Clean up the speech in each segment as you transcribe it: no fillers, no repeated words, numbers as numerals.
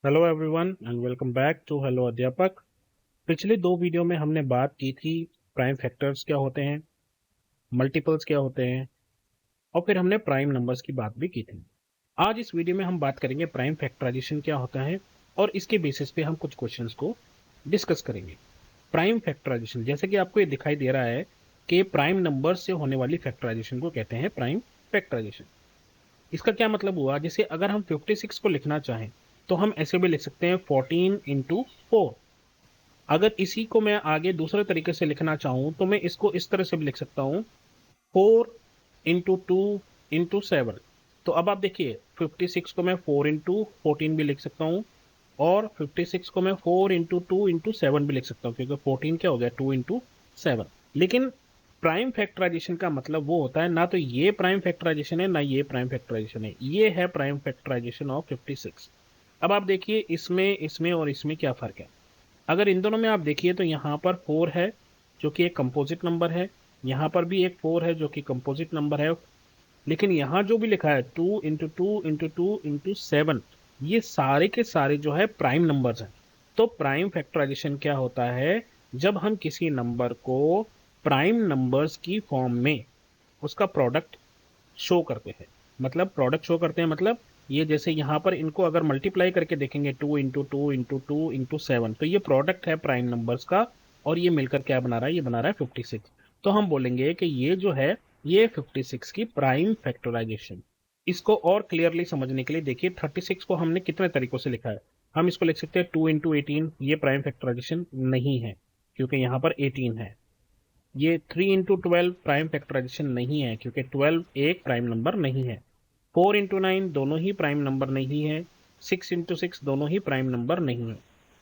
Hello everyone and welcome back to hello Adhyapak. पिछले दो video में हमने बात की थी प्राइम फैक्टर्स क्या होते हैं, मल्टीपल्स क्या होते हैं और फिर हमने प्राइम नंबर्स की बात भी की थी। आज इस वीडियो में हम बात करेंगे प्राइम फैक्टराइजेशन क्या होता है और इसके बेसिस पे हम कुछ क्वेश्चंस को डिस्कस करेंगे। प्राइम फैक्टराइजेशन जैसे कि आपको ये दिखाई दे रहा है कि प्राइम नंबर से होने वाली फैक्टराइजेशन को कहते हैं प्राइम फैक्टराइजेशन। इसका क्या मतलब हुआ, जैसे अगर हम 56 को लिखना चाहें तो हम ऐसे भी लिख सकते हैं 14 इंटू 4। अगर इसी को मैं आगे दूसरे तरीके से लिखना चाहूं तो मैं इसको इस तरह से भी लिख सकता हूं 4 इंटू 2 इंटू 7। तो अब आप देखिए 56 को मैं 4 इंटू 14 भी लिख सकता हूं और 56 को मैं 4 इंटू 2 इंटू 7 भी लिख सकता हूं, क्योंकि 14 क्या हो गया 2 इंटू 7। लेकिन प्राइम फैक्टराइजेशन का मतलब वो होता है, ना तो ये प्राइम फैक्टराइजेशन है ना ये प्राइम फैक्टराइजेशन है, ये है प्राइम फैक्टराइजेशन ऑफ 56। अब आप देखिए इसमें इसमें और इसमें क्या फर्क है। अगर इन दोनों में आप देखिए तो यहाँ पर 4 है जो कि एक कंपोजिट नंबर है, यहाँ पर भी एक 4 है जो कि कंपोजिट नंबर है, लेकिन यहाँ जो भी लिखा है 2 इंटू 2 इंटू 2 इंटू 7, ये सारे के सारे जो है प्राइम नंबर्स हैं। तो प्राइम फैक्टराइजेशन क्या होता है, जब हम किसी नंबर को प्राइम नंबर्स की फॉर्म में उसका प्रोडक्ट शो करते हैं। मतलब प्रोडक्ट शो करते हैं मतलब ये जैसे यहाँ पर इनको अगर मल्टीप्लाई करके देखेंगे 2 इंटू 2 इंटू 2 इंटू 7, तो ये प्रोडक्ट है प्राइम नंबर्स का और ये मिलकर क्या बना रहा है, ये बना रहा है 56। तो हम बोलेंगे कि ये जो है ये 56 की प्राइम फैक्टराइजेशन। इसको और क्लियरली समझने के लिए देखिए 36 को हमने कितने तरीकों से लिखा है। हम इसको लिख सकते हैं 2 इंटू 18, ये प्राइम फैक्टराइजेशन नहीं है क्योंकि यहाँ पर 18 है। ये 3 इंटू 12 प्राइम फैक्टराइजेशन नहीं है क्योंकि 12 एक प्राइम नंबर नहीं है। 4 इंटू 9 दोनों ही प्राइम नंबर नहीं है। 6 इंटू 6 दोनों ही प्राइम नंबर नहीं है।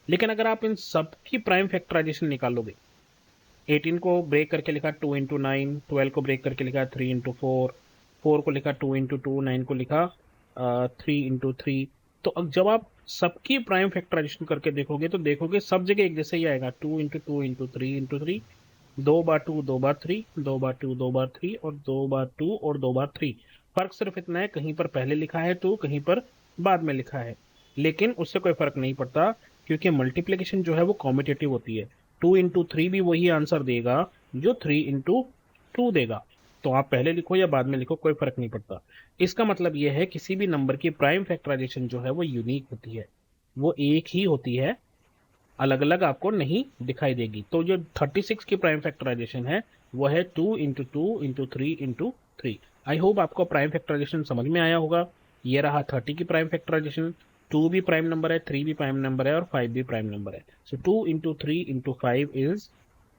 लेकिन अगर आप इन सब की प्राइम फैक्टराइजेशन निकालोगे, 18 को ब्रेक करके लिखा 2 इंटू 9, 12 को ब्रेक करके लिखा 3 इंटू 4, 4 को लिखा 2 इंटू 2, 9 को लिखा 3 इंटू 3। तो अब जब आप सबकी प्राइम फैक्टराइजेशन करके देखोगे तो देखोगे सब जगह एक जैसे ही आएगा, 2 इंटू 2 इंटू 3 इंटू 3, 2 बार 2 2 बार 3, 2 बार 2 2 बार 3 और 2 बार 2 और 2 बार 3। फर्क सिर्फ इतना है, कहीं पर पहले लिखा है 2, कहीं पर बाद में लिखा है, लेकिन उससे कोई फर्क नहीं पड़ता क्योंकि मल्टीप्लीकेशन जो है वो कॉम्पिटेटिव होती है। 2 इंटू 3 भी वही आंसर देगा जो 3 इंटू 2 देगा। तो आप पहले लिखो या बाद में लिखो कोई फर्क नहीं पड़ता। इसका मतलब यह है किसी भी नंबर की प्राइम फैक्टराइजेशन जो है वो यूनिक होती है, वो एक ही होती है, अलग अलग आपको नहीं दिखाई देगी। तो जो 36 की प्राइम फैक्टराइजेशन है वो है 2 into 2 into 3 into 3। I hope आपको प्राइम फैक्टराइजेशन समझ में आया होगा। ये रहा 30 की प्राइम फैक्टराइजेशन। 2 भी प्राइम नंबर है, 3 भी प्राइम नंबर है और 5 भी प्राइम नंबर है। सो 2 इंटू 3 इंटू 5 इज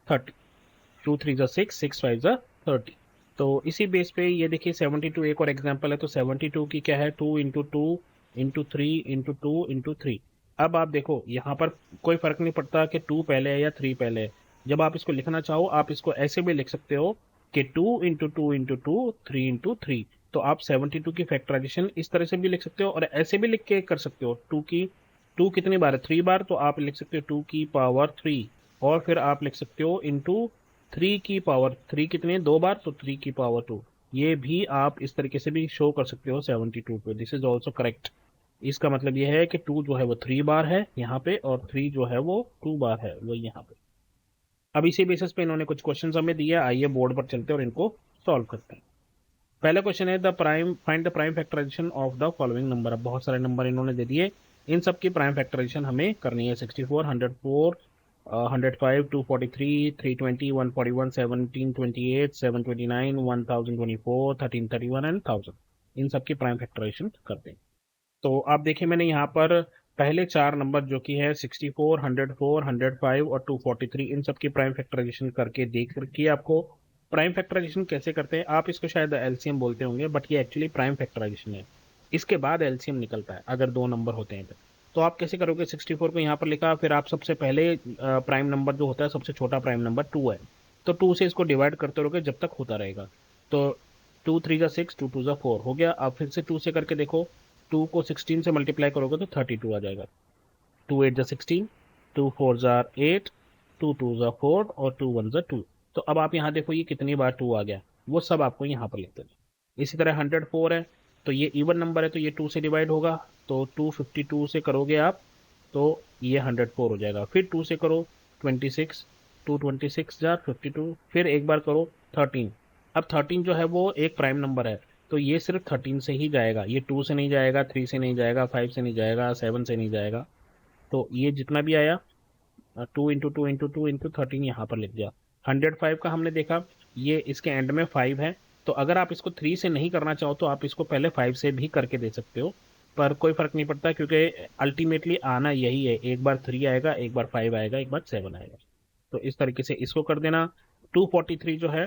30। 2 3 ज़ा 6, 6 5 ज़ा 30। तो इसी बेस पे ये देखिए 72 एक और एग्जांपल है। तो 72 की क्या है, 2 इंटू 2 इंटू 3 इंटू 2 इंटू 3। अब आप देखो यहाँ पर कोई फर्क नहीं पड़ता कि 2 पहले है या 3 पहले है। जब आप इसको लिखना चाहो आप इसको ऐसे भी लिख सकते हो कि 2 इंटू 2 इंटू 2 3 इंटू 3। तो आप 72 की फैक्टराइजेशन इस तरह से भी लिख सकते हो और ऐसे भी लिख के कर सकते हो। 2 कितनी बार है, 3 बार, तो आप लिख सकते हो 2 की पावर 3। और फिर आप लिख सकते हो इंटू 3 की पावर 3 कितने, 2 बार, तो 3 की पावर 2। ये भी आप इस तरीके से भी शो कर सकते हो 72 पे। This is also correct. इसका मतलब यह है कि 2 जो है वो 3 बार है यहाँ पे और 3 जो है वो 2 बार है वो यहाँ पे। अब इसी बेसिस पे इन्होंने कुछ क्वेश्चन हमें दिया, आइए बोर्ड पर चलते हैं और इनको सॉल्व करते हैं। पहला क्वेश्चन है the prime find the prime factorization of the following number. अब बहुत सारे नंबर इन्होंने दे दिए, इन सब की प्राइम फैक्टराइजेशन हमें करनी है। 64, 104, 105, 243, 320, 141, 1728, 729, 1024, 1331 एंड 1000। इन सब की प्राइम फैक्टराइजेशन करते हैं। तो आप देखिए मैंने यहाँ पर पहले चार नंबर जो कि है 64, 104, 105 और 243, इन सब की प्राइम फैक्टराइजेशन करके देख रखी है आपको। प्राइम फैक्टराइजेशन कैसे करते हैं, आप इसको शायद एलसीएम बोलते होंगे, बट ये एक्चुअली प्राइम फैक्टराइजेशन है। इसके बाद एलसीएम निकलता है अगर दो नंबर होते हैं तो आप कैसे करोगे, 64 को यहाँ पर लिखा, फिर आप सबसे पहले प्राइम नंबर जो होता है सबसे छोटा प्राइम नंबर 2 है, तो 2 से इसको डिवाइड करते रहोगे जब तक होता रहेगा। तो 2 3 ज़ा 6, 2 2 ज़ा 4 हो गया। आप फिर से 2 से करके देखो, 2 को 16 से मल्टीप्लाई करोगे तो 32 आ जाएगा। 2 8 ज़ा 16, 2 4 ज़ा 8, 2 2 ज़ा 4 और 2 1 ज़ा 2। तो अब आप यहाँ देखो ये कितनी बार 2 आ गया, वो सब आपको यहाँ पर लिख देना। इसी तरह 104 है, तो ये इवन नंबर है तो ये 2 से डिवाइड होगा, तो 252 से करोगे आप तो ये 104 हो जाएगा। फिर 2 से करो 26, 226 जार 52, फिर एक बार करो 13। अब 13 जो है वो एक प्राइम नंबर है, तो ये सिर्फ 13 से ही जाएगा, ये 2 से नहीं जाएगा, 3 से नहीं जाएगा, 5 से नहीं जाएगा, 7 से नहीं जाएगा। तो ये जितना भी आया 2 इंटू 2 इंटू 2 इंटू 13 यहाँ पर लिख दिया। 105 का हमने देखा, ये इसके एंड में 5 है, तो अगर आप इसको 3 से नहीं करना चाहो तो आप इसको पहले 5 से भी करके दे सकते हो, पर कोई फर्क नहीं पड़ता क्योंकि अल्टीमेटली आना यही है, एक बार 3 आएगा, एक बार 5 आएगा, एक बार 7 आएगा। तो इस तरीके से इसको कर देना। 243 जो है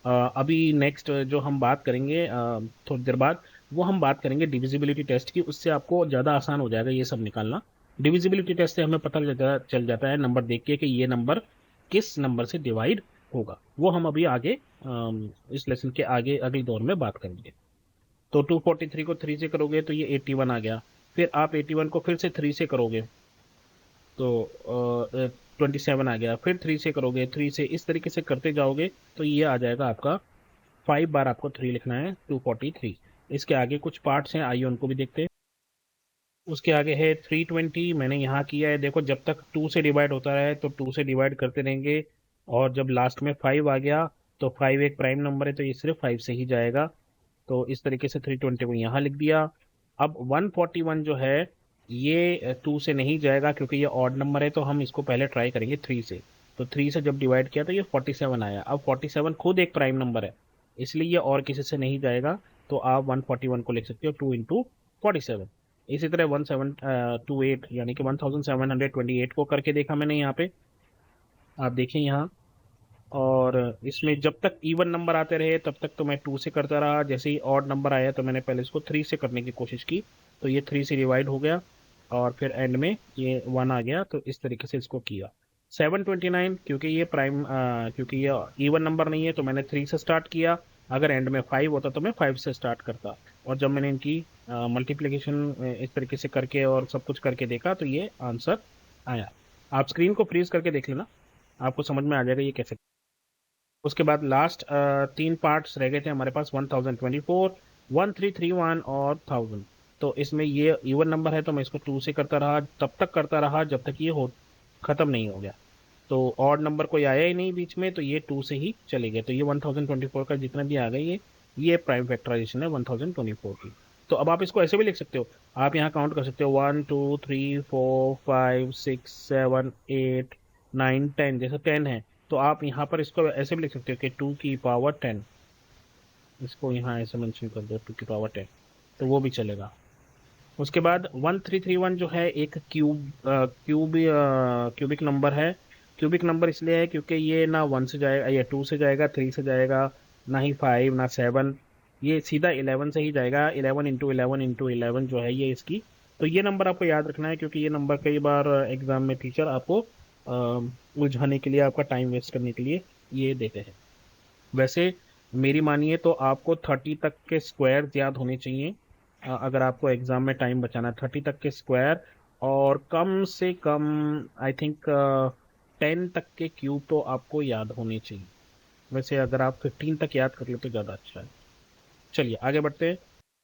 अभी नेक्स्ट जो हम बात करेंगे थोड़ी देर बाद, वो हम बात करेंगे डिविजिबिलिटी टेस्ट की, उससे आपको ज़्यादा आसान हो जाएगा ये सब निकालना। डिविजिबिलिटी टेस्ट से हमें पता चल जाता है नंबर देख के कि ये नंबर किस नंबर से डिवाइड होगा, वो हम अभी आगे इस लेसन के आगे अगले दौर में बात करेंगे। तो 243 को 3 से करोगे तो ये 81 आ गया, फिर आप 81 को फिर से 3 से करोगे तो 27 आ गया, फिर 3 से करोगे, 3 से, इस तरीके से करते जाओगे तो ये आ जाएगा आपका 5 बार आपको 3 लिखना है 243। इसके आगे कुछ पार्ट्स हैं, आइए उनको भी देखते हैं। उसके आगे है 320, मैंने यहाँ किया है, देखो जब तक 2 से डिवाइड होता रहे तो 2 से डिवाइड करते रहेंगे, और जब लास्ट में 5 आ गया तो 5 एक प्राइम नंबर है तो ये सिर्फ 5 से ही जाएगा, तो इस तरीके से 320 को यहाँ लिख दिया। अब 141 जो है ये 2 से नहीं जाएगा क्योंकि ये ऑड नंबर है, तो हम इसको पहले ट्राई करेंगे 3 से। तो 3 से जब डिवाइड किया तो ये 47 आया। अब 47 खुद एक प्राइम नंबर है, इसलिए ये और किसी से नहीं जाएगा, तो आप 141 को लिख सकते हो 2 इंटू 47। इसी तरह 1728 यानी कि 1728 को करके देखा मैंने यहाँ पे, आप देखें यहाँ। और इसमें जब तक इवन नंबर आते रहे तब तक तो मैं 2 से करता रहा, जैसे ही ऑड नंबर आया तो मैंने पहले इसको 3 से करने की कोशिश की, तो ये 3 से डिवाइड हो गया, और फिर एंड में ये 1 आ गया, तो इस तरीके से इसको किया। 729 क्योंकि ये इवन नंबर नहीं है तो मैंने 3 से स्टार्ट किया, अगर एंड में 5 होता तो मैं 5 से स्टार्ट करता, और जब मैंने इनकी मल्टीप्लिकेशन इस तरीके से करके और सब कुछ करके देखा तो ये आंसर आया। आप स्क्रीन को फ्रीज करके देख लेना, आपको समझ में आ जाएगा ये कैसे। उसके बाद लास्ट 3 पार्ट्स रह गए थे हमारे पास, 1024, 1331 और 1000। तो इसमें ये इवन नंबर है तो मैं इसको 2 से करता रहा, तब तक करता रहा जब तक ये हो खत्म नहीं हो गया, तो ऑड नंबर कोई आया ही नहीं बीच में, तो ये 2 से ही चले गए, तो ये 1024 का जितना भी आ गए ये प्राइम फैक्टराइजेशन है 1024 की। तो अब आप इसको ऐसे भी लिख सकते हो, आप यहाँ काउंट कर सकते हो 1 2 3 4 5 6 7 8 9 10, जैसे 10 है तो आप यहाँ पर इसको ऐसे भी लिख सकते हो कि 2 की पावर 10, इसको यहाँ ऐसे मेंशन कर दो 2 की पावर 10, तो वो भी चलेगा। उसके बाद 1331 जो है एक क्यूबिक नंबर है। क्यूबिक नंबर इसलिए है क्योंकि ये ना 1 से जाएगा या 2 से जाएगा, 3 से जाएगा, ना ही 5 ना 7, ये सीधा 11 से ही जाएगा। 11 इंटू 11 जो है ये इसकी, तो ये नंबर आपको याद रखना है क्योंकि ये नंबर कई बार एग्जाम में टीचर आपको उलझाने के लिए, आपका टाइम वेस्ट करने के लिए ये देते हैं। वैसे मेरी मानिए तो आपको 30 तक के स्क्वायर याद होने चाहिए, अगर आपको एग्जाम में टाइम बचाना है 30 तक के स्क्वायर, और कम से कम आई थिंक 10 तक के क्यूब तो आपको याद होने चाहिए। वैसे अगर आप 15 तक याद कर ले तो ज़्यादा अच्छा है। चलिए आगे बढ़ते हैं।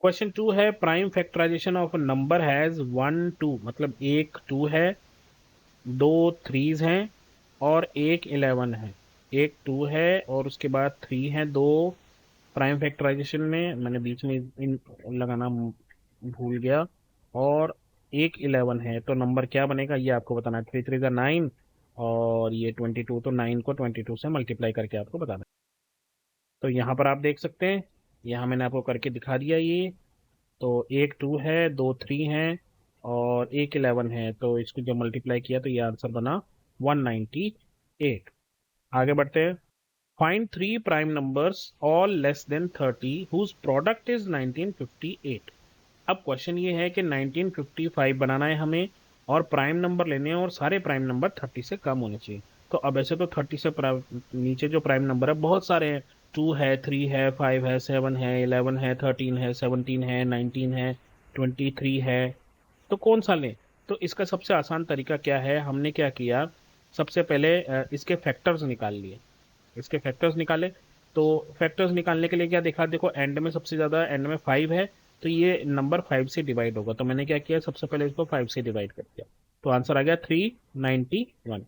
क्वेश्चन 2 है prime factorization of number has 1 2, मतलब एक 2 है, 2 3s हैं और एक 11 है। एक 2 है और उसके बाद 3 है, दो प्राइम फैक्टराइजेशन में मैंने बीच में इन लगाना भूल गया, और एक 11 है, तो नंबर क्या बनेगा ये आपको बताना है। 3 3 9, और ये 22, तो 9 को 22 से मल्टीप्लाई करके आपको बताना है। तो यहाँ पर आप देख सकते हैं, यहाँ मैंने आपको करके दिखा दिया ये। तो एक 2 है, दो 3 हैं और एक 11 है, तो इसको जब मल्टीप्लाई किया तो ये आंसर बना 198। आगे बढ़ते हैं। Find 3 prime numbers all less than 30 whose product is 1958। अब क्वेश्चन ये है कि 1955 बनाना है हमें, और प्राइम नंबर लेने हैं, और सारे प्राइम नंबर 30 से कम होने चाहिए। तो अब ऐसे तो 30 से नीचे जो प्राइम नंबर है बहुत सारे हैं, 2 है, 3 है, 5 है, 7 है, 11 है, 13 है, 17 है, 19 है, 23 है, तो कौन सा लें? तो इसका सबसे आसान तरीका क्या है, हमने क्या किया, सबसे पहले इसके फैक्टर्स निकाल लिए। इसके फैक्टर्स निकाले, तो फैक्टर्स निकालने के लिए क्या देखा, देखो एंड में सबसे ज़्यादा एंड में 5 है, तो ये नंबर 5 से डिवाइड होगा, तो मैंने क्या किया, सबसे पहले इसको 5 से डिवाइड कर दिया। तो आंसर आ गया 391।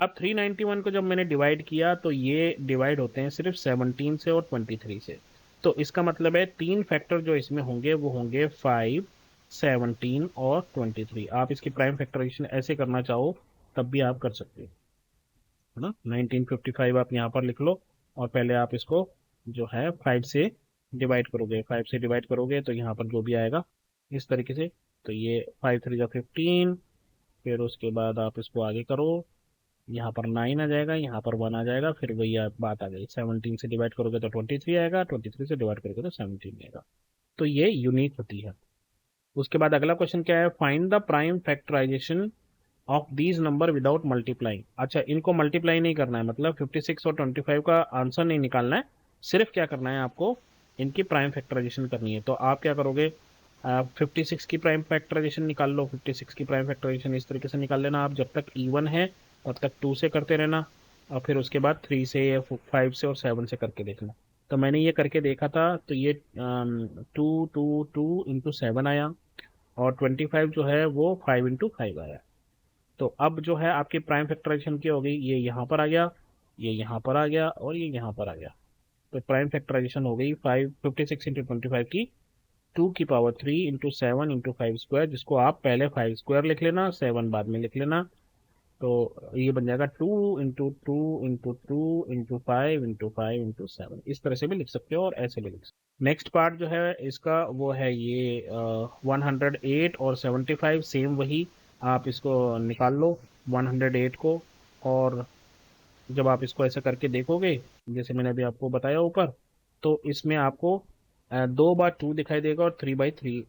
अब 391 को जब मैंने डिवाइड किया तो ये डिवाइड होते हैं सिर्फ 17 से और 23 से। तो इसका मतलब है तीन फैक्टर जो इसमें होंगे वो होंगे 5, 17 और 23। आप इसकी प्राइम फैक्टराइजेशन ऐसे करना चाहो तब भी आप कर सकते हो, है ना। 1955 आप यहाँ पर लिख लो और पहले आप इसको जो है 5 से डिवाइड करोगे, 5 से डिवाइड करोगे तो यहाँ पर जो भी आएगा इस तरीके से। तो ये 5 3 जा 15, फिर उसके बाद आप इसको आगे करो, यहाँ पर 9 आ जाएगा, यहाँ पर 1 आ जाएगा, फिर वही बात आ गई। 17 से डिवाइड करोगे तो 23 आएगा, 23 से डिवाइड करोगे तो 17 आएगा। तो ये यूनिक होती है। उसके बाद अगला क्वेश्चन क्या है, find the prime factorization of these number without multiplying. अच्छा, इनको मल्टीप्लाई नहीं करना है, मतलब 56 और 25 का आंसर नहीं निकालना है, सिर्फ क्या करना है आपको, इनकी प्राइम फैक्टराइजेशन करनी है। तो आप क्या करोगे, 56 की प्राइम फैक्टराइजेशन निकाल लो। 56 की प्राइम फैक्टराइजेशन इस तरीके से निकाल लेना आप, जब तक इवन है तब तक 2 से करते रहना, और फिर उसके बाद 3 से या 5 से और 7 से करके देखना। तो मैंने ये करके देखा था, तो ये 2 आया, और 25 जो है वो 5 आया। तो अब जो है आपकी प्राइम फैक्टराइजेशन क्या हो गई, ये यहाँ पर आ गया, ये यहाँ पर आ गया, और ये यहाँ पर आ गया। तो प्राइम फैक्टराइजेशन हो गई 56 × 25 की 2 की पावर 3 × 7 × 5 स्क्वायर, जिसको आप पहले 5 स्क्वायर लिख लेना, 7 बाद में लिख लेना। तो ये बन जाएगा 2 × 2 × 2 × 5 × 5 × 7। इस तरह से भी लिख सकते हो और ऐसे भी लिख सकते हो। नेक्स्ट पार्ट जो है इसका वो है ये 108 और 75, सेम वही, आप इसको निकाल लो 108 को। और जब आप इसको ऐसा करके देखोगे जैसे मैंने अभी आपको बताया ऊपर, तो इसमें आपको 2 बार 2 दिखाई देगा और 3 बाई 3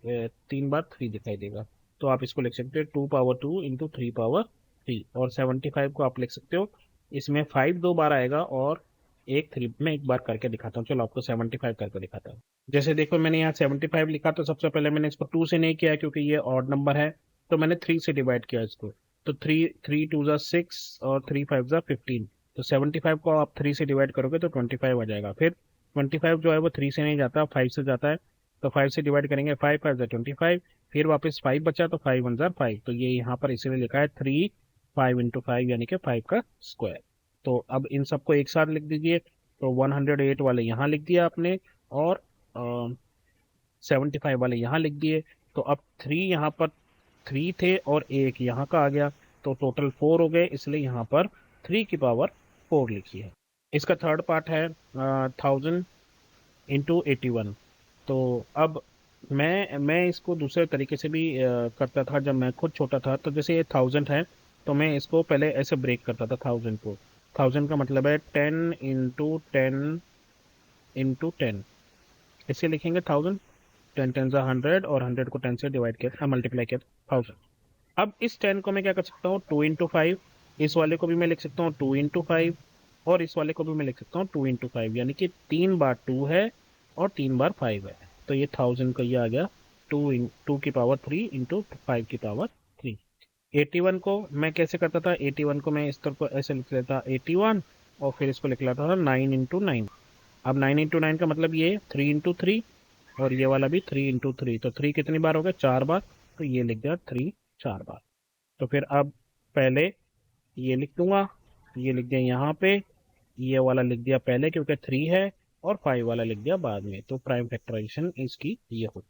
3 बार 3 दिखाई देगा। तो आप इसको लिख सकते हो 2 पावर 2 × 3 पावर 3। और 75 को आप लिख सकते हो, इसमें 5 2 बार आएगा और एक 3 में एक बार करके दिखाता हूँ। चलो आपको 75 करके दिखाता हूँ। जैसे देखो मैंने यहाँ 75 लिखा, तो सबसे पहले मैंने इसको 2 से नहीं किया क्योंकि ये ऑड नंबर है, तो मैंने 3 से डिवाइड किया इसको। तो 3 3 2 6 और 3 5 15। तो 75 को आप 3 से डिवाइड करोगे तो 25 आ जाएगा। फिर 25 जो है वो 3 से नहीं जाता, 5 से जाता है। तो 5 से डिवाइड करेंगे, 5 5 25, फिर वापस 5 बचा तो 5 1 5। तो ये यहाँ पर इसीलिए लिखा है 3 5 × 5 यानी कि 5 का स्क्वायर। तो अब इन सबको एक साथ लिख दीजिए। तो 108 वाले यहाँ लिख दिया आपने, और 75 वाले यहाँ लिख दिए। तो अब 3 यहाँ पर 3 थे और एक यहाँ का आ गया, तो टोटल 4 हो गए, इसलिए यहाँ पर 3 की पावर 4 लिखी है। इसका थर्ड पार्ट है 1000 × 81। तो अब मैं इसको दूसरे तरीके से भी करता था जब मैं खुद छोटा था। तो जैसे ये 1000 है, तो मैं इसको पहले ऐसे ब्रेक करता था 1000 को। 1000 का मतलब है 10 × 10 × 10, इसे लिखेंगे 1000। 10 10 ज़ा 100, और 100 को 10 से डिवाइड किया, मल्टीप्लाई किया 1000। अब इस 10 को मैं क्या कर सकता हूँ, 2 × 5। इस वाले को भी मैं लिख सकता हूँ 2 × 5, और इस वाले को भी मैं लिख सकता हूँ 2 × 5, यानी कि 3 बार 2 है और 3 बार 5 है। तो ये 1000 का ये आ गया 2 की पावर 3 × 5 की पावर 3। 81 को मैं कैसे करता था, 81 को मैं इस तरह को ऐसे लिख लेता 81, और फिर इसको लिख लेता था 9 × 9। अब 9 × 9 का मतलब ये 3 × 3, और ये वाला भी 3 × 3। तो 3 कितनी बार हो गया, 4 बार। तो ये लिख दिया 3 4 बार। तो फिर अब पहले ये लिख दूंगा, ये लिख दिया यहाँ पे, ये वाला लिख दिया पहले क्योंकि 3 है, और 5 वाला लिख दिया बाद में। तो प्राइम फैक्टराइजेशन इसकी ये हो।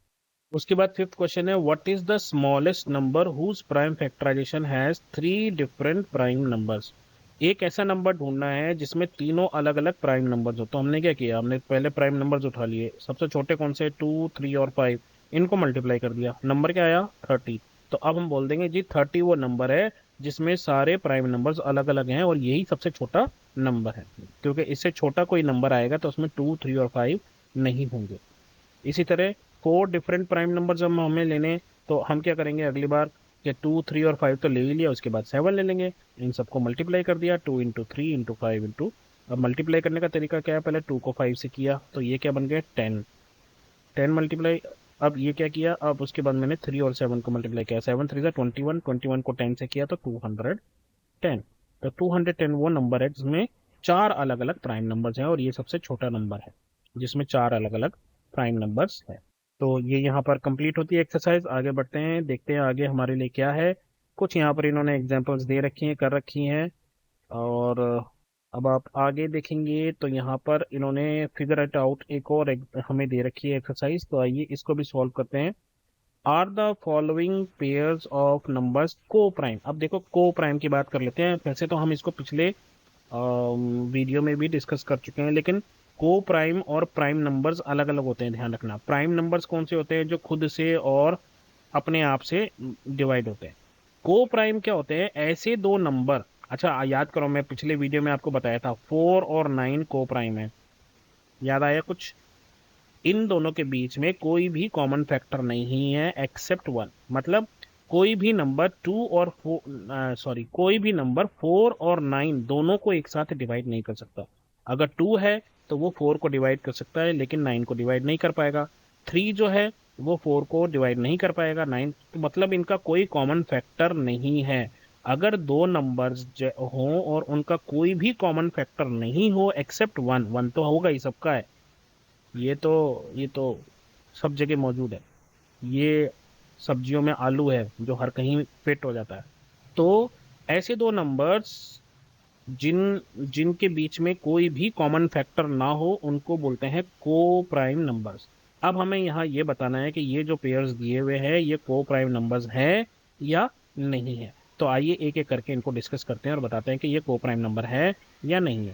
उसके बाद फिफ्थ क्वेश्चन है, what is the smallest number whose prime factorization has 3 different prime numbers. एक ऐसा नंबर ढूंढना है जिसमें तीनों अलग अलग प्राइम नंबर्स हो। तो हमने क्या किया, हमने पहले प्राइम नंबर्स उठा लिए, सबसे छोटे कौन से, 2 3 और 5, इनको मल्टीप्लाई कर दिया, नंबर क्या आया 30। तो अब हम बोल देंगे जी 30 वो नंबर है जिसमें सारे प्राइम नंबर्स अलग अलग हैं और यही सबसे छोटा नंबर है, क्योंकि इससे छोटा कोई नंबर आएगा तो उसमें 2 3 और 5 नहीं होंगे। इसी तरह 4 डिफरेंट प्राइम नंबर जब हमें लेने, तो हम क्या करेंगे अगली बार कि 2 3 और 5 तो ले ही लिया, उसके बाद 7 ले लेंगे, इन सबको मल्टीप्लाई कर दिया 2 × 3 × 5 अब मल्टीप्लाई करने का तरीका क्या है, पहले 2 को 5 से किया तो ये क्या बन गया 10, 10 मल्टीप्लाई। अब ये क्या किया, अब उसके बाद मैंने 3 और 7 को मल्टीप्लाई किया, 7 3 21, 21 को 10 से किया तो 210। तो 210 वो नंबर है जिसमें 4 अलग अलग प्राइम नंबर्स हैं, और ये सबसे छोटा नंबर है जिसमें 4 अलग अलग प्राइम नंबर्स है। तो ये यहाँ पर कंप्लीट होती है एक्सरसाइज। आगे बढ़ते हैं, देखते हैं आगे हमारे लिए क्या है। कुछ यहाँ पर इन्होंने एग्जांपल्स दे रखी हैं, कर रखी हैं। और अब आप आगे देखेंगे तो यहाँ पर इन्होंने फिगर इट आउट एक और हमें दे रखी है एक्सरसाइज, तो आइए इसको भी सॉल्व करते हैं। Are the following pairs of numbers coprime. अब देखो को प्राइम की बात कर लेते हैं। वैसे तो हम इसको पिछले वीडियो में भी डिस्कस कर चुके हैं, लेकिन को प्राइम और प्राइम नंबर्स अलग अलग होते हैं, ध्यान रखना। प्राइम नंबर्स कौन से होते हैं? जो खुद से और अपने आप से डिवाइड होते हैं। को प्राइम क्या होते हैं? ऐसे दो नंबर, अच्छा याद करो, मैं पिछले वीडियो में आपको बताया था 4 और 9 को प्राइम है, याद आया कुछ? इन दोनों के बीच में कोई भी कॉमन फैक्टर नहीं है एक्सेप्ट वन। मतलब कोई भी नंबर 2 और 4, सॉरी, कोई भी नंबर 4 और 9 दोनों को एक साथ डिवाइड नहीं कर सकता। अगर 2 है तो वो 4 को डिवाइड कर सकता है, लेकिन 9 को डिवाइड नहीं कर पाएगा। 3 जो है वो 4 को डिवाइड नहीं कर पाएगा, 9, तो मतलब इनका कोई कॉमन फैक्टर नहीं है। अगर दो नंबर्स हो और उनका कोई भी कॉमन फैक्टर नहीं हो एक्सेप्ट वन, वन तो होगा ही, सबका है, ये तो सब जगह मौजूद है। ये सब्जियों में आलू है जो हर कहीं फिट हो जाता है। तो ऐसे दो नंबर्स जिनके बीच में कोई भी कॉमन फैक्टर ना हो उनको बोलते हैं को प्राइम नंबर्स। अब हमें यहाँ ये बताना है कि ये जो पेयर्स दिए हुए हैं ये को प्राइम नंबर्स है या नहीं है। तो आइए एक एक करके इनको डिस्कस करते हैं और बताते हैं कि ये को प्राइम नंबर है या नहीं है।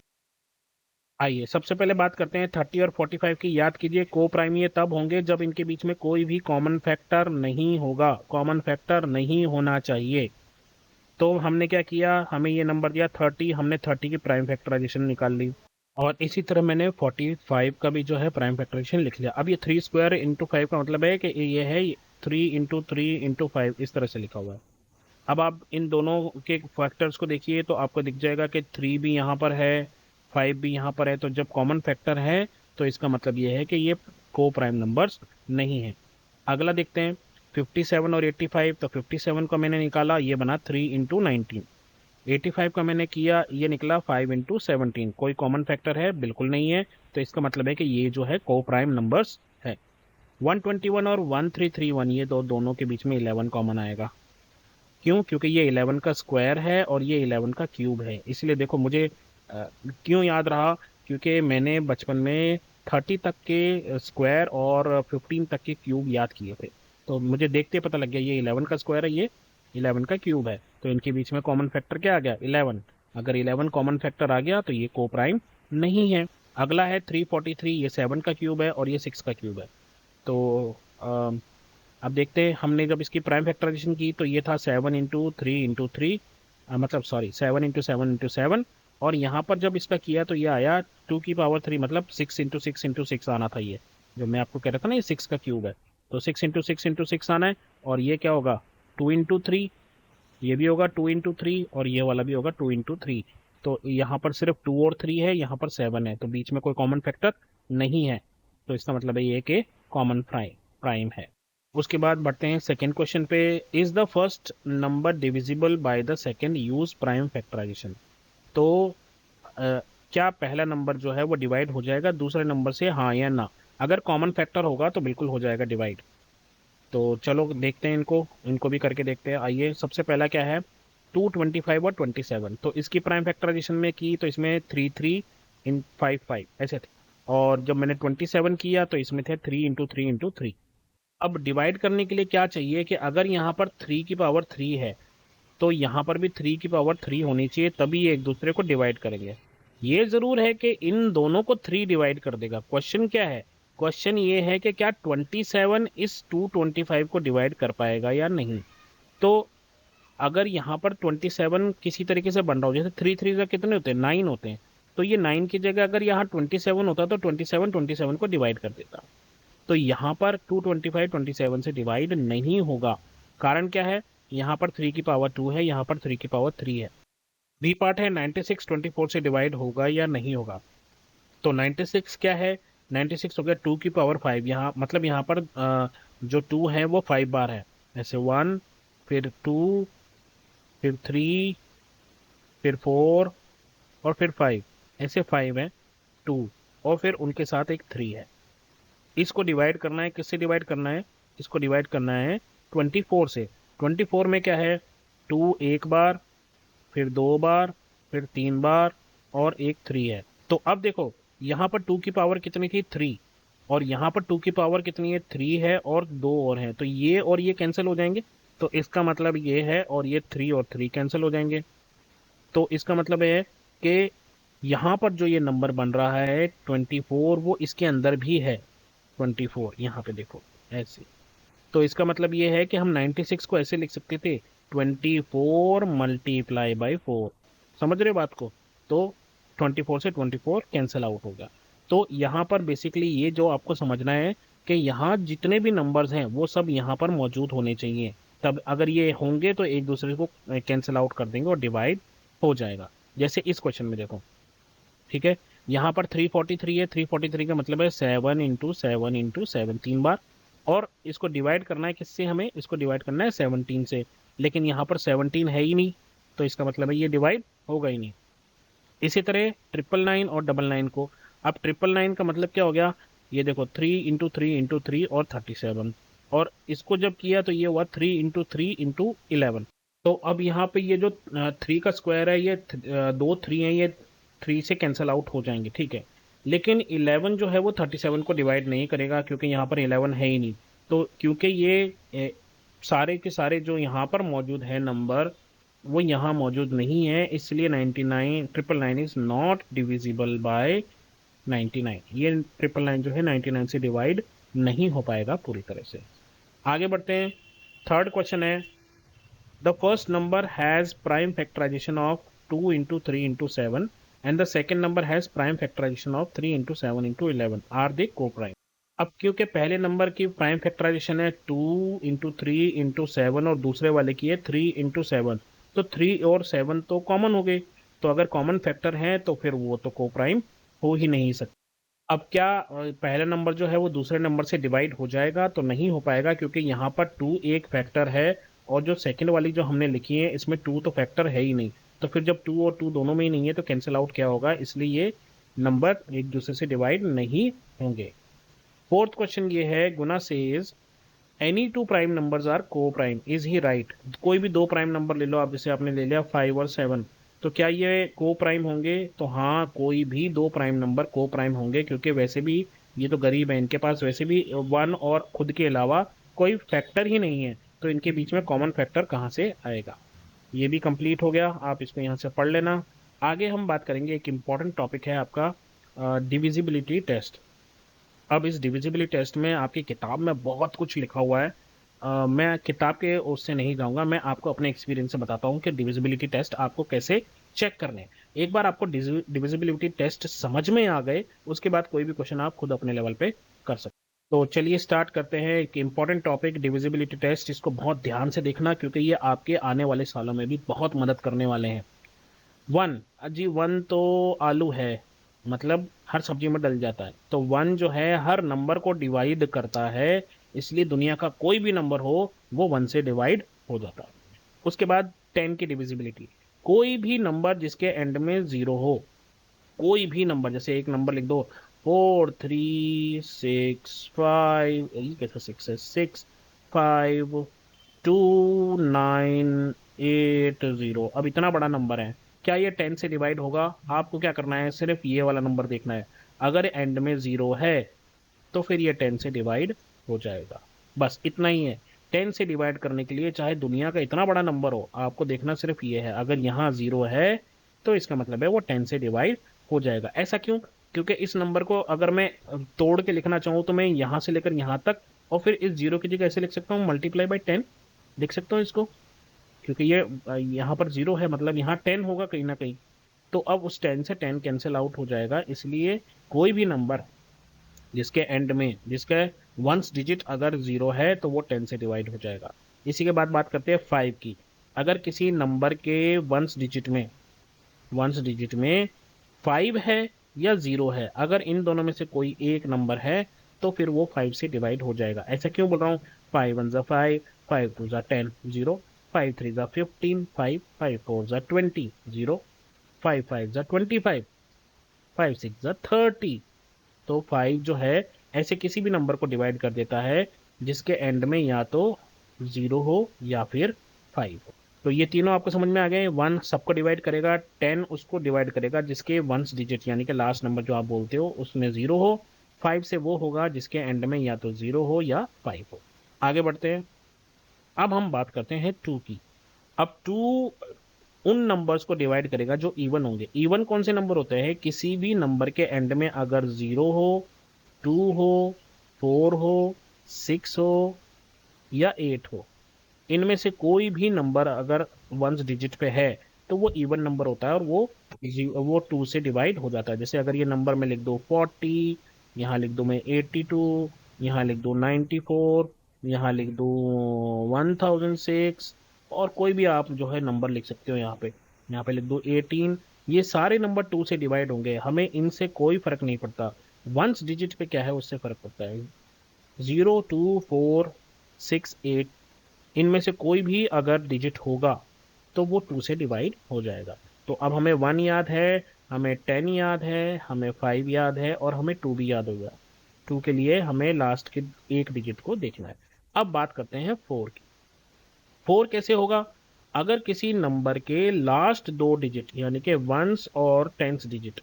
आइए सबसे पहले बात करते हैं 30 और 45 की। याद कीजिए, को प्राइम ये तब होंगे जब इनके बीच में कोई भी कॉमन फैक्टर नहीं होगा, कॉमन फैक्टर नहीं होना चाहिए। तो हमने क्या किया, हमें ये नंबर दिया 30, हमने 30 की प्राइम फैक्टराइजेशन निकाल ली। और इसी तरह मैंने 45 का भी जो है प्राइम फैक्टराइजेशन लिख लिया। अब ये 3 स्क्वायर इंटू 5 का मतलब है कि ये है 3 इंटू 3 इंटू 5, इस तरह से लिखा हुआ है। अब आप इन दोनों के फैक्टर्स को देखिए तो आपको दिख जाएगा कि 3 भी यहाँ पर है, 5 भी यहाँ पर है। तो जब कॉमन फैक्टर है तो इसका मतलब ये है कि ये को प्राइम नंबर्स नहीं है। अगला देखते हैं 57 और 85। तो 57 का मैंने निकाला, ये बना 3 इंटू 19। 85 का मैंने किया, ये निकला 5 इंटू 17। कोई कॉमन फैक्टर है? बिल्कुल नहीं है। तो इसका मतलब है कि ये जो है को प्राइम नंबर्स है। 121 और 1331, ये दोनों के बीच में 11 कॉमन आएगा। क्यों? क्योंकि ये 11 का स्क्वायर है और ये 11 का क्यूब है। इसलिए देखो मुझे क्यों याद रहा, क्योंकि मैंने बचपन में 30 तक के स्क्वायर और 15 तक के क्यूब याद किए थे। तो मुझे देखते पता लग गया ये 11 का स्क्वायर है, ये 11 का क्यूब है। तो इनके बीच में कॉमन फैक्टर क्या आ गया? 11। अगर 11 कॉमन फैक्टर आ गया तो ये को प्राइम नहीं है। अगला है 343, ये 7 का क्यूब है और ये 6 का क्यूब है। तो अब देखते हैं, हमने जब इसकी प्राइम फैक्टराइजेशन की तो ये था 7 इंटू 3 इंटू 3, मतलब सॉरी 7 इंटू 7 इंटू 7। और यहाँ पर जब इसका किया तो ये आया 2 की पावर 3, मतलब 6 इंटू 6 इंटू 6 आना था। ये जो मैं आपको कह रहा था ना, ये 6 का क्यूब है। तो 6 इंटू 6 इंटू 6 आना है। और ये क्या होगा? 2 इंटू 3, ये भी होगा 2 इंटू 3 और ये वाला भी होगा 2 इंटू 3। तो यहाँ पर सिर्फ 2 और 3 है, यहाँ पर 7 है, तो बीच में कोई कॉमन फैक्टर नहीं है। तो इसका मतलब है ये कि कॉमन प्राइम है। उसके बाद बढ़ते हैं सेकेंड क्वेश्चन पे। Is the first number divisible by the second, use prime factorization. तो क्या पहला नंबर जो है वो डिवाइड हो जाएगा दूसरे नंबर से, हाँ या ना? अगर कॉमन फैक्टर होगा तो बिल्कुल हो जाएगा डिवाइड। तो चलो देखते हैं इनको, इनको भी करके देखते हैं। आइए सबसे पहला क्या है, 225 और 27। तो इसकी प्राइम फैक्टराइजेशन में की तो इसमें 3 3 इन 5 5 ऐसे थे। और जब मैंने 27 किया तो इसमें थे 3 इंटू 3 इंटू 3। अब डिवाइड करने के लिए क्या चाहिए कि अगर यहाँ पर 3 की पावर 3 है तो यहाँ पर भी 3 की पावर 3 होनी चाहिए, तभी ये एक दूसरे को डिवाइड करेंगे। ये जरूर है कि इन दोनों को 3 डिवाइड कर देगा। क्वेश्चन क्या है? क्वेश्चन ये है कि क्या 27 इस 225 को डिवाइड कर पाएगा या नहीं। तो अगर यहाँ पर 27 किसी तरीके से बन रहा हो, जैसे 3 3 का कितने होते हैं? 9 होते हैं। तो ये 9 की जगह अगर यहाँ 27 होता तो 27 को डिवाइड कर देता। तो यहाँ पर 225 27 से डिवाइड नहीं होगा। कारण क्या है? यहाँ पर 3 की पावर 2 है, यहाँ पर 3 की पावर 3 है। बी पार्ट है 96 24 से डिवाइड होगा या नहीं होगा। तो 96 क्या है? 96 हो गया 2 की पावर 5। यहाँ मतलब यहाँ पर जो 2 है वो 5 बार है। ऐसे 1, फिर 2, फिर 3, फिर 4 और फिर 5। ऐसे 5 है, 2 और फिर उनके साथ एक 3 है। इसको डिवाइड करना है, किससे डिवाइड करना है? इसको डिवाइड करना है 24 से। 24 में क्या है? 2 एक बार, फिर 2 बार, फिर 3 बार और एक 3 है। तो अब देखो यहाँ पर 2 की पावर कितनी थी 3, और यहाँ पर 2 की पावर कितनी है 3 है, और 2 और है, तो ये और ये कैंसिल हो जाएंगे। तो इसका मतलब ये है, और ये 3 और 3 कैंसिल हो जाएंगे। तो इसका मतलब है कि यहाँ पर जो ये नंबर बन रहा है 24, वो इसके अंदर भी है 24, यहाँ पे देखो ऐसे। तो इसका मतलब ये है कि हम 96 को ऐसे लिख सकते थे 24 मल्टीप्लाई बाई 4। समझ रहे हो बात को? तो 24 से 24 कैंसिल आउट होगा। तो यहाँ पर बेसिकली ये जो आपको समझना है कि यहाँ जितने भी नंबर्स हैं वो सब यहाँ पर मौजूद होने चाहिए, तब अगर ये होंगे तो एक दूसरे को कैंसिल आउट कर देंगे और डिवाइड हो जाएगा। जैसे इस क्वेश्चन में देखो, ठीक है, यहाँ पर 343 है, 343 का मतलब है 7 इंटू 7 इंटू 7, 3 बार, और इसको डिवाइड करना है किससे, हमें इसको डिवाइड करना है 17 से, लेकिन यहाँ पर 17 है ही नहीं, तो इसका मतलब है ये डिवाइड होगा ही नहीं। इसी तरह 999 और 99 को, अब 999 का मतलब क्या हो गया, ये देखो 3 इंटू 3 और 37, और इसको जब किया तो ये हुआ 3 इंटू 3 इंटू 11। तो अब यहाँ पे ये जो 3 का स्क्वायर है, ये 2 3 है, ये 3 से कैंसिल आउट हो जाएंगे, ठीक है। लेकिन 11 जो है वो 37 को डिवाइड नहीं करेगा, क्योंकि यहाँ पर 11 है ही नहीं। तो क्योंकि ये सारे के सारे जो यहाँ पर मौजूद है नंबर, वो यहाँ मौजूद नहीं है, इसलिए 999 इज नॉट डिविजिबल बाय 99। ये 999 जो है 99 से डिवाइड नहीं हो पाएगा पूरी तरह से। आगे बढ़ते हैं। थर्ड क्वेश्चन है, the first number has prime factorization of 2 into 3 into 7 and the second number has prime factorization of 3 into 7 into 11. Are they co-prime? अब क्योंकि पहले नंबर की प्राइम फैक्टराइजेशन है 2 इंटू 3 इंटू 7 और दूसरे वाले की है 3 इंटू 7, तो 3 और 7 तो कॉमन हो गए। तो अगर कॉमन फैक्टर है तो फिर वो तो को प्राइम हो ही नहीं सकता। अब क्या पहला नंबर जो है वो दूसरे नंबर से डिवाइड हो जाएगा? तो नहीं हो पाएगा, क्योंकि यहाँ पर 2 एक फैक्टर है, और जो सेकंड वाली जो हमने लिखी है इसमें 2 तो फैक्टर है ही नहीं। तो फिर जब 2 और 2 दोनों में ही नहीं है तो कैंसिल आउट क्या होगा, इसलिए ये नंबर एक दूसरे से डिवाइड नहीं होंगे। फोर्थ क्वेश्चन ये है, Guna says any two prime numbers are coprime, is he right? कोई भी दो प्राइम नंबर ले लो आप, जैसे आपने ले लिया 5 और 7, तो क्या ये को प्राइम होंगे? तो हाँ, कोई भी दो प्राइम नंबर को प्राइम होंगे, क्योंकि वैसे भी ये तो गरीब है, इनके पास वैसे भी 1 और खुद के अलावा कोई फैक्टर ही नहीं है, तो इनके बीच में कॉमन फैक्टर कहाँ से आएगा। ये भी कंप्लीट हो गया, आप इसको यहाँ से पढ़ लेना। आगे हम बात करेंगे, एक इम्पॉर्टेंट टॉपिक है आपका डिविजिबिलिटी टेस्ट। अब इस डिविजिबिलिटी टेस्ट में आपकी किताब में बहुत कुछ लिखा हुआ है, मैं किताब के उससे नहीं जाऊंगा, मैं आपको अपने एक्सपीरियंस से बताता हूँ कि डिविजिबिलिटी टेस्ट आपको कैसे चेक करने हैं। एक बार आपको डिविजिबिलिटी टेस्ट समझ में आ गए, उसके बाद कोई भी क्वेश्चन आप खुद अपने लेवल पे कर सकते। तो चलिए स्टार्ट करते हैं। एक इंपॉर्टेंट टॉपिक डिविजिबिलिटी टेस्ट, इसको बहुत ध्यान से देखना, क्योंकि ये आपके आने वाले सालों में भी बहुत मदद करने वाले हैं। 1, जी 1 तो आलू है, मतलब हर सब्जी में डल जाता है, तो 1 जो है हर नंबर को डिवाइड करता है, इसलिए दुनिया का कोई भी नंबर हो वो 1 से डिवाइड हो जाता है। उसके बाद 10 की डिविजिबिलिटी, कोई भी नंबर जिसके एंड में 0 हो, कोई भी नंबर, जैसे एक नंबर लिख दो 4365, ये कैसा 6 है, 652980, अब इतना बड़ा नंबर है, क्या ये 10 से डिवाइड होगा? आपको क्या करना है, सिर्फ ये वाला नंबर देखना है, अगर एंड में 0 है तो फिर ये 10 से डिवाइड हो जाएगा। बस इतना ही है। 10 से डिवाइड करने के लिए चाहे दुनिया का इतना बड़ा नंबर हो, आपको देखना सिर्फ ये है, अगर यहाँ 0 है तो इसका मतलब है वो 10 से डिवाइड हो जाएगा। ऐसा क्यों? क्योंकि इस नंबर को अगर मैं तोड़ के लिखना चाहूँ तो मैं यहाँ से लेकर यहाँ तक, और फिर इस 0 की जगह ऐसे लिख सकता हूँ मल्टीप्लाई बाई 10, लिख सकता हूँ इसको, क्योंकि ये यहाँ पर 0 है, मतलब यहाँ 10 होगा कहीं ना कहीं, तो अब उस 10 से 10 कैंसिल आउट हो जाएगा। इसलिए कोई भी नंबर जिसके एंड में जिसका वंस डिजिट अगर 0 है तो वो 10 से डिवाइड हो जाएगा। इसी के बाद बात करते हैं 5 की। अगर किसी नंबर के वंस डिजिट में 5 है या 0 है, अगर इन दोनों में से कोई एक नंबर है तो फिर वो 5 से डिवाइड हो जाएगा। ऐसा क्यों बोल रहा हूँ? 5 1 ज़ा 5, 5 2 ज़ा 10, 0, 5 3 ज़ा 15, 5, 5 4 ज़ा 20, 0, 5 5 ज़ा 25, 5 6 ज़ा 30। तो 5 जो है ऐसे किसी भी नंबर को डिवाइड कर देता है जिसके एंड में या तो 0 हो या फिर 5 हो। तो ये तीनों आपको समझ में आ गए। 1 सबको डिवाइड करेगा, 10 उसको डिवाइड करेगा जिसके वंस डिजिट यानी कि लास्ट नंबर जो आप बोलते हो उसमें 0 हो। 5 से वो होगा जिसके एंड में या तो 0 हो या 5 हो। आगे बढ़ते हैं। अब हम बात करते हैं 2 की। अब 2 उन नंबर्स को डिवाइड करेगा जो इवन होंगे। इवन कौन से नंबर होते हैं? किसी भी नंबर के एंड में अगर 0 हो, 2 हो, 4 हो, 6 हो या 8 हो, इनमें से कोई भी नंबर अगर वंस डिजिट पे है तो वो इवन नंबर होता है और वो 2 से डिवाइड हो जाता है। जैसे अगर ये नंबर में लिख दो 40, यहाँ लिख दो मैं 82, यहाँ लिख दो 94, यहाँ लिख दो 1006, और कोई भी आप जो है नंबर लिख सकते हो यहाँ पे लिख दो 18। ये सारे नंबर 2 से डिवाइड होंगे, हमें इनसे कोई फर्क नहीं पड़ता। वंस डिजिट पे क्या है उससे फर्क पड़ता है। 0 2 4 6 8, इनमें से कोई भी अगर डिजिट होगा तो वो 2 से डिवाइड हो जाएगा। तो अब हमें 1 याद है, हमें 10 याद है, हमें 5 याद है और हमें 2 भी याद होगा। 2 के लिए हमें लास्ट के एक डिजिट को देखना है। अब बात करते हैं 4 की। 4 कैसे होगा? अगर किसी नंबर के लास्ट दो डिजिट यानी कि वंस और टेंस डिजिट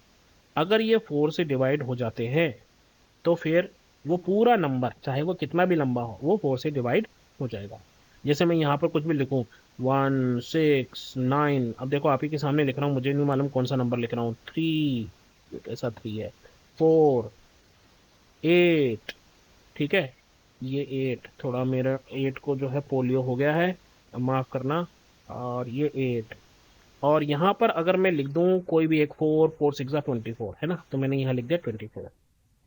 अगर ये 4 से डिवाइड हो जाते हैं तो फिर वो पूरा नंबर चाहे वो कितना भी लंबा हो वो 4 से डिवाइड हो जाएगा। जैसे मैं यहाँ पर कुछ भी लिखूं 1 6 9, अब देखो आप ही के सामने लिख रहा हूँ, मुझे नहीं मालूम कौन सा नंबर लिख रहा हूँ। 3, कैसा 3 है? 4, 8, ठीक है। ये 8, थोड़ा मेरा 8 को जो है पोलियो हो गया है, माफ करना। और ये 8, और यहाँ पर अगर मैं लिख दूं कोई भी एक 4 4 6 24 है ना, तो मैंने यहाँ लिख दिया 24।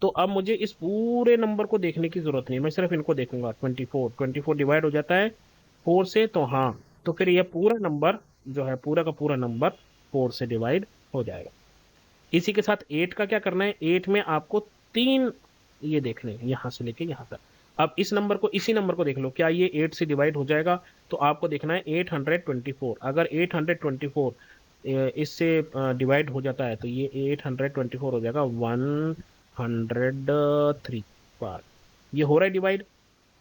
तो अब मुझे इस पूरे नंबर को देखने की जरूरत नहीं, मैं सिर्फ इनको देखूंगा। 24 डिवाइड हो जाता है 4 से, तो हाँ, तो फिर ये पूरा नंबर जो है पूरा का पूरा नंबर 4 से डिवाइड हो जाएगा। इसी के साथ 8 का क्या करना है? 8 में आपको 3 ये देखने हैं, यहां से लेके यहां तक। अब इसी नंबर को देख लो, क्या ये 8 से डिवाइड हो जाएगा? तो आपको देखना है 824। अगर 824 इससे डिवाइड हो जाता है तो ये 824 हो जाएगा 103 बार। ये हो रहा है डिवाइड।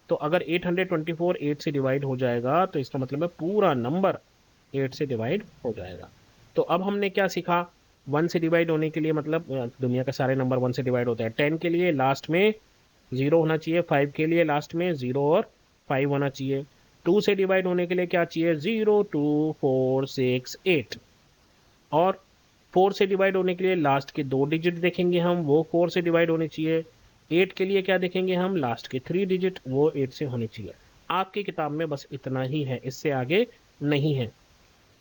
तो अगर 824 8 से डिवाइड हो जाएगा तो इसका मतलब है पूरा नंबर 8 से डिवाइड हो जाएगा। तो अब हमने क्या सीखा? 1 से डिवाइड होने के लिए मतलब दुनिया के सारे नंबर 1 से डिवाइड होते हैं। 10 के लिए लास्ट में 0 होना चाहिए, 5 के लिए लास्ट में 0 और 5 होना चाहिए। 2 से डिवाइड होने के लिए क्या चाहिए? 0 2 4 6 8। और 4 से डिवाइड होने के लिए लास्ट के दो डिजिट देखेंगे हम, वो 4 से डिवाइड होने चाहिए। 8 के लिए क्या देखेंगे हम? लास्ट के 3 डिजिट, वो 8 से होने चाहिए। आपकी किताब में बस इतना ही है, इससे आगे नहीं है।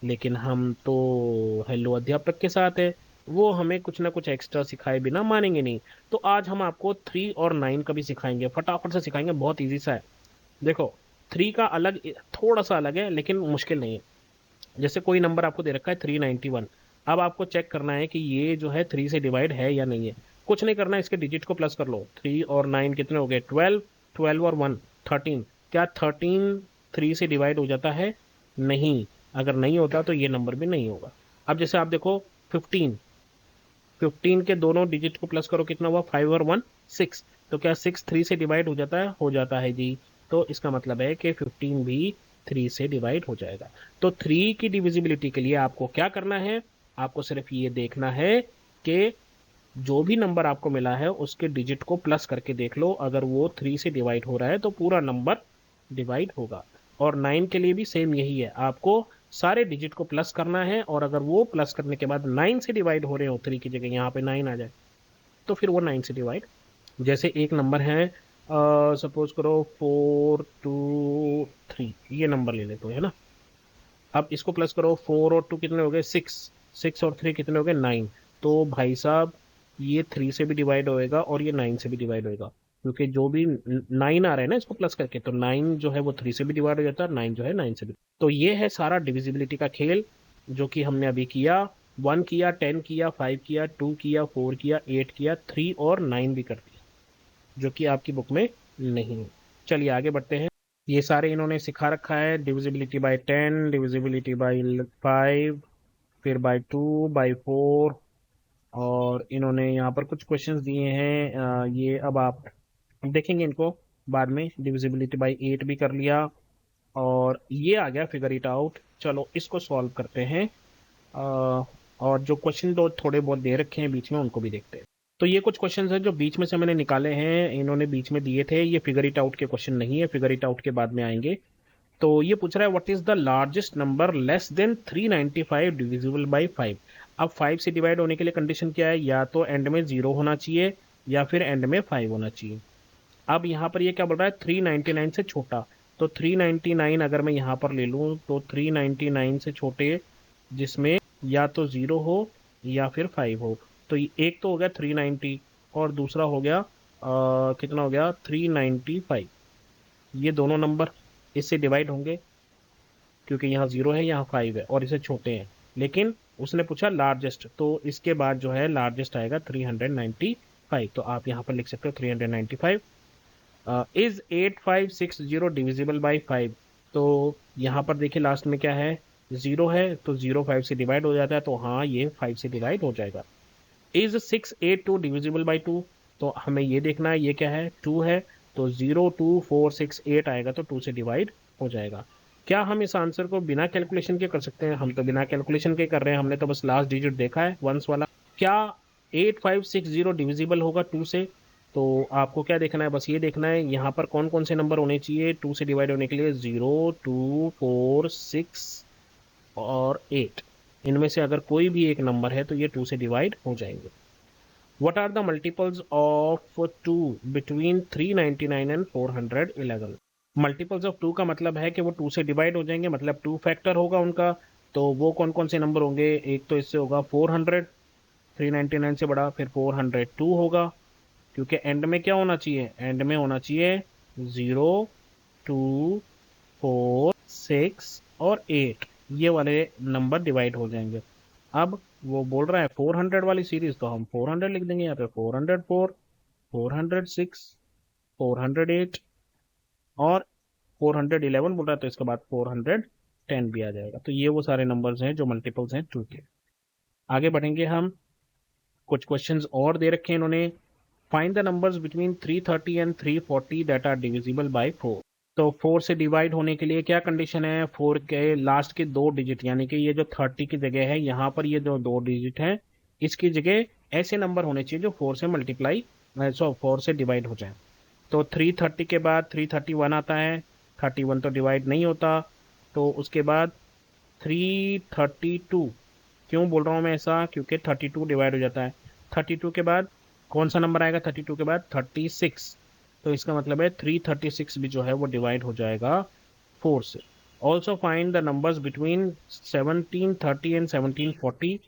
लेकिन हम तो हेलो अध्यापक के साथ है, वो हमें कुछ ना कुछ एक्स्ट्रा सिखाए बिना मानेंगे नहीं। तो आज हम आपको 3 और 9 का भी सिखाएंगे, फटाफट से सिखाएंगे, बहुत ईजी सा है। देखो, 3 का अलग, थोड़ा सा अलग है लेकिन मुश्किल नहीं है। जैसे कोई नंबर आपको दे रखा है 391, अब आपको चेक करना है कि ये जो है 3 से डिवाइड है या नहीं है। कुछ नहीं करना, इसके डिजिट को प्लस कर लो। 3 और 9 कितने हो गए? 12। 12 और 1 13। क्या 13 3 से डिवाइड हो जाता है? नहीं। अगर नहीं होता तो ये नंबर भी नहीं होगा। अब जैसे आप देखो 15, 15 के दोनों डिजिट को प्लस करो, कितना हुआ? 5 और 1 6। तो क्या 6 3 से डिवाइड हो जाता है? हो जाता है जी। तो इसका मतलब है कि 15 भी 3 से डिवाइड हो जाएगा। तो 3 की डिविजिबिलिटी के लिए आपको क्या करना है? आपको सिर्फ ये देखना है कि जो भी नंबर आपको मिला है उसके डिजिट को प्लस करके देख लो, अगर वो 3 से डिवाइड हो रहा है तो पूरा नंबर डिवाइड होगा। और 9 के लिए भी सेम यही है, आपको सारे डिजिट को प्लस करना है, और अगर वो प्लस करने के बाद 9 से डिवाइड हो रहे हो, 3 की जगह यहाँ पे 9 आ जाए, तो फिर वो 9 से डिवाइड। जैसे एक नंबर है, सपोज करो 4 2 3, ये नंबर ले लेते है ना। अब इसको प्लस करो, 4 और 2 कितने हो गए? 6। 6 और 3 कितने हो गए? 9। तो भाई साहब, ये 3 से भी डिवाइड होएगा और ये 9 से भी डिवाइड होएगा, क्योंकि जो भी 9 आ रहा है ना इसको प्लस करके, तो 9 जो है वो 3 से भी डिवाइड हो जाता है, 9 जो है 9 से भी। तो ये है सारा डिविजिबिलिटी का खेल जो कि हमने अभी किया। 1 किया, 10 किया, 5 किया, 2 किया, 4 किया, 8 किया, 3 और 9 भी कर दिया, जो कि आपकी बुक में नहीं है। चलिए आगे बढ़ते हैं। ये सारे इन्होंने सिखा रखा है, डिविजिबिलिटी बाय 10, डिविजिबिलिटी बाय 5, फिर बाय 2, बाय 4, और इन्होंने यहाँ पर कुछ क्वेश्चंस दिए हैं। ये अब आप देखेंगे इनको बाद में। डिविजिबिलिटी बाय 8 भी कर लिया, और ये आ गया फिगर इट आउट। चलो इसको सॉल्व करते हैं। और जो क्वेश्चन तो थोड़े बहुत दे रखे हैं बीच में उनको भी देखते हैं। तो ये कुछ क्वेश्चंस हैं जो बीच में से मैंने निकाले हैं, इन्होंने बीच में दिए थे। ये फिगर इट आउट के क्वेश्चन नहीं है, फिगर इट आउट के बाद में आएंगे। तो ये पूछ रहा है what is the largest number less than 395 divisible by 5। अब 5 से डिवाइड होने के लिए कंडीशन क्या है, या तो एंड में 0 होना चाहिए या फिर एंड में 5 होना चाहिए। अब यहाँ पर ये क्या बोल रहा है, 399 से छोटा। तो 399 अगर मैं यहाँ पर ले लूँ तो 399 से छोटे जिसमें या तो 0 हो या फिर 5 हो। तो एक तो हो गया 390 और दूसरा हो गया कितना हो गया 395। ये दोनों नंबर इससे डिवाइड होंगे क्योंकि यहाँ 0 है यहाँ 5 है और इसे छोटे हैं। लेकिन उसने पूछा लार्जेस्ट, तो इसके बाद जो है लार्जेस्ट आएगा 395। तो आप यहाँ पर लिख सकते हो 395। Is 8560 divisible by 5। तो यहाँ पर देखिए लास्ट में क्या है, 0 है तो 0 5 से डिवाइड हो जाता है, तो हाँ ये 5 से डिवाइड हो जाएगा। Is 682 divisible by 2। तो हमें ये देखना है ये क्या है, 2 है, तो 02468 आएगा तो 2 से डिवाइड हो जाएगा। क्या हम इस आंसर को बिना कैलकुलेशन के कर सकते हैं? हम तो बिना कैलकुलेशन के कर रहे हैं, हमने तो बस लास्ट डिजिट देखा है वंस वाला। क्या 8560 डिविजिबल होगा 2 से? तो आपको क्या देखना है, बस ये देखना है यहाँ पर कौन कौन से नंबर होने चाहिए 2 से डिवाइड होने के लिए। 0 2 4 6 और 8, इनमें से अगर कोई भी एक नंबर है तो ये 2 से डिवाइड हो जाएंगे। What are the multiples of 2 between 399 and 411? Multiples of 2 का मतलब है कि वो 2 से डिवाइड हो जाएंगे, मतलब 2 फैक्टर होगा उनका। तो वो कौन कौन से नंबर होंगे, एक तो इससे होगा 400, 399 से बड़ा, फिर 402 होगा, क्योंकि एंड में क्या होना चाहिए, एंड में होना चाहिए 0 2 4 6 और 8, ये वाले नंबर डिवाइड हो जाएंगे। अब वो बोल रहा है 400 वाली सीरीज, तो हम 400 लिख देंगे यहाँ पे, 404 406 408 और 411 बोल रहा है, तो इसके बाद 410 भी आ जाएगा। तो ये वो सारे नंबर्स हैं जो मल्टीपल्स हैं 2 के। आगे बढ़ेंगे हम, कुछ क्वेश्चंस और दे रखे हैं इन्होंने। Find the numbers between 330 and 340 that are divisible by 4। तो 4 से डिवाइड होने के लिए क्या कंडीशन है, 4 के लास्ट के 2 डिजिट, यानी कि ये जो 30 की जगह है यहाँ पर ये जो 2 डिजिट है इसकी जगह ऐसे नंबर होने चाहिए जो 4 से मल्टीप्लाई 4 से डिवाइड हो जाए। तो 330 के बाद 331 आता है, 31 तो डिवाइड नहीं होता। तो उसके बाद 332, क्यों बोल रहा हूँ मैं ऐसा, क्योंकि 32 डिवाइड हो जाता है। 32 के बाद कौन सा नंबर आएगा, 32 के बाद 36, तो इसका मतलब है 336 भी जो है वो डिवाइड हो जाएगा 4 से। Also find the numbers between 1730 and 1740,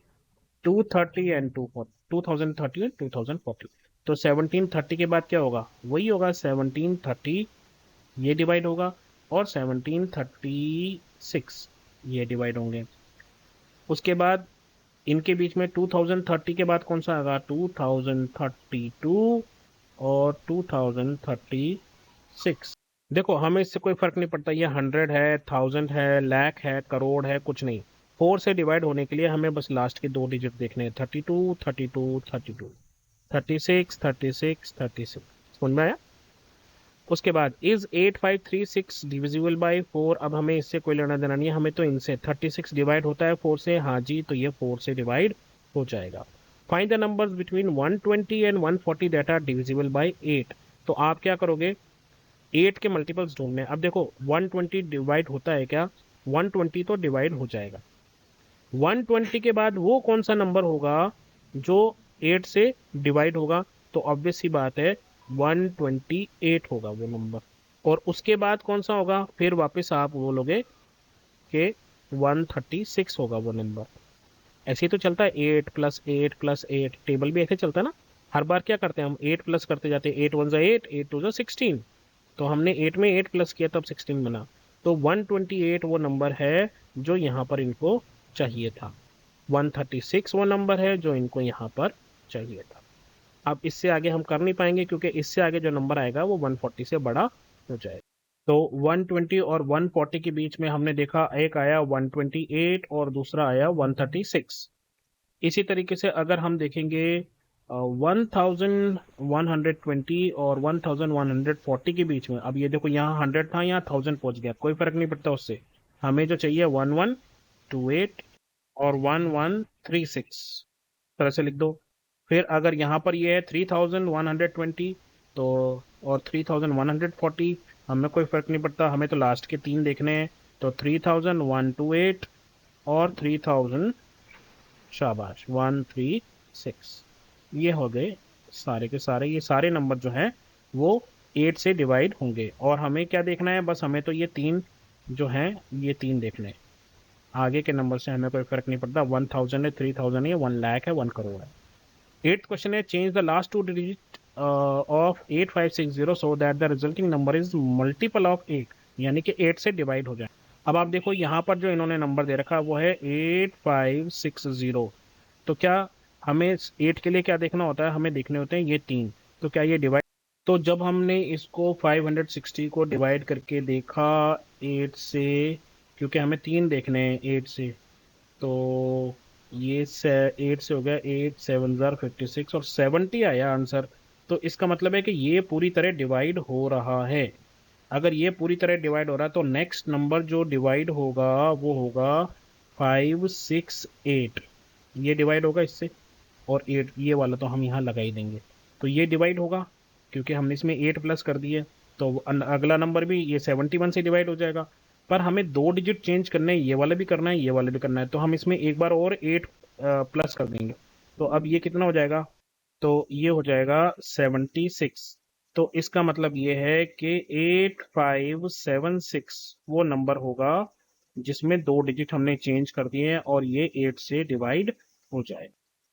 230 and 2030 and 2040। तो 1730 के बाद क्या होगा, वही होगा 1730, ये डिवाइड होगा, और 1736 ये डिवाइड होंगे। उसके बाद इनके बीच में 2030 के बाद कौन सा आएगा, 2032 और 2036। देखो हमें इससे कोई फर्क नहीं पड़ता, ये 100 है, 1000 है, लाख है, करोड़ है, कुछ नहीं। 4 से डिवाइड होने के लिए हमें बस लास्ट के 2 डिजिट देखने हैं, 32 32 32 36 36 36। समझ में आया? उसके बाद इज 8536 डिविजिबल बाई 4। अब हमें इससे कोई लेना देना नहीं है, हमें तो इनसे 36 डिवाइड होता है 4 से, हाँ जी, तो ये 4 से डिवाइड हो जाएगा। Find the numbers between 120 and 140 that are divisible by 8। तो आप क्या करोगे, 8 के मल्टीपल्स ढूंढने। अब देखो 120 डिवाइड होता है क्या, 120 तो डिवाइड हो जाएगा। 120 के बाद वो कौन सा नंबर होगा जो 8 से डिवाइड होगा, तो ऑब्वियस सी बात है 128 होगा वो नंबर। और उसके बाद कौन सा होगा, फिर वापस आप बोलोगे कि 136 होगा वो नंबर। ऐसे ही तो चलता है, 8 + 8 + 8, टेबल भी ऐसे चलता है ना। हर बार क्या करते हैं हम, 8 प्लस करते जाते हैं, 8 1 8 8 2 16। तो हमने 8 में 8 प्लस किया तब 16 बना। तो 128 वो नंबर है जो यहाँ पर इनको चाहिए था, 136 वो नंबर है जो इनको यहाँ पर चाहिए था। अब इससे आगे हम कर नहीं पाएंगे क्योंकि इससे आगे जो नंबर आएगा वो 140 से बड़ा हो जाएगा। तो 120 और 140 के बीच में हमने देखा एक आया 128 और दूसरा आया 136। इसी तरीके से अगर हम देखेंगे 1120 और 1140 के बीच में। अब ये देखो यहाँ 100 था, यहाँ 1000 पहुंच गया, कोई फर्क नहीं पड़ता उससे। हमें जो चाहिए 1128 और 1136 तरह से लिख दो। फिर अगर यहाँ पर ये है 3120 तो और 3140, हमें कोई फर्क नहीं पड़ता, हमें तो लास्ट के तीन देखने हैं। तो 3128 और 3000, शाबाश, 136, ये हो गए सारे के सारे। ये सारे नंबर जो हैं वो 8 से डिवाइड होंगे। और हमें क्या देखना है, बस हमें तो ये तीन जो हैं ये तीन देखने हैं, आगे के नंबर से हमें कोई फर्क नहीं पड़ता। 1000 है, 3000 है, 1 लाख है, 1 करोड़ है। एट्थ क्वेश्चन है, change the last two digit of 8560 so that the resulting number is multiple of 8, यानी कि 8 से डिवाइड हो जाए। अब आप देखो यहाँ पर जो इन्होंने नंबर दे रखा है वो है 8560। तो क्या हमें 8 के लिए क्या देखना होता है, हमें देखने होते हैं ये तीन। तो क्या ये डिवाइड, तो जब हमने इसको 560 को डिवाइड करके देखा 8 से, क्योंकि हमें तीन देखने हैं 8 से, तो ये 8 से हो गया, 8 7 56 और 70 आया आंसर। तो इसका मतलब है कि ये पूरी तरह डिवाइड हो रहा है। अगर ये पूरी तरह डिवाइड हो रहा है तो नेक्स्ट नंबर जो डिवाइड होगा वो होगा 568। ये डिवाइड होगा इससे, और 8 ये वाला तो हम यहाँ लगा ही देंगे। तो ये डिवाइड होगा क्योंकि हमने इसमें 8 प्लस कर दिए। तो अगला नंबर भी ये 71 से डिवाइड हो जाएगा। पर हमें दो डिजिट चेंज करने हैं, ये वाला भी करना है, ये वाला भी करना है, तो हम इसमें एक बार और 8 प्लस कर देंगे। तो अब ये कितना हो जाएगा, तो ये हो जाएगा 76। तो इसका मतलब ये है कि 8576 वो नंबर होगा जिसमें दो डिजिट हमने चेंज कर दिए हैं और ये 8 से डिवाइड हो जाए।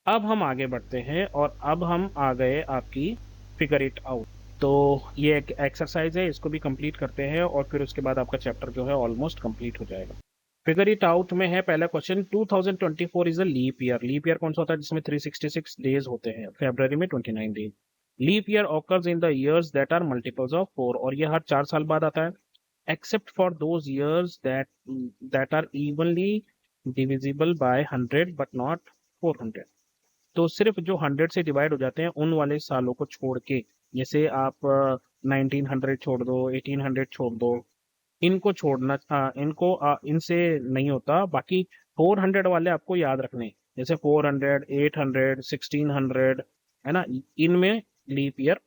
अब हम आगे बढ़ते हैं और अब हम आ गए आपकी फिगर इट आउट। तो ये एक एक्सरसाइज है, इसको भी कंप्लीट करते हैं और फिर उसके बाद आपका चैप्टर जो है ऑलमोस्ट कंप्लीट हो जाएगा। फिगर इट आउट में है पहला question, 2024 is a leap year. Leap year कौन सा होता है जिसमें 366 डेज होते हैं, फरवरी में 29 days. Leap year occurs in the years that are multiples of 4, और ये हर 4 साल बाद आता है। Except for those years that are evenly divisible by 100 but not 400। तो सिर्फ जो 100 से डिवाइड हो जाते हैं उन वाले सालों को छोड़ के, जैसे आप 1900 छोड़ दो, 1800 छोड़ दो, इनको छोड़ना, इनसे नहीं होता। बाकी 400 वाले आपको याद रखने हैं, जैसे 400, 800, 1600, है ना, इनमें लीप ईयर।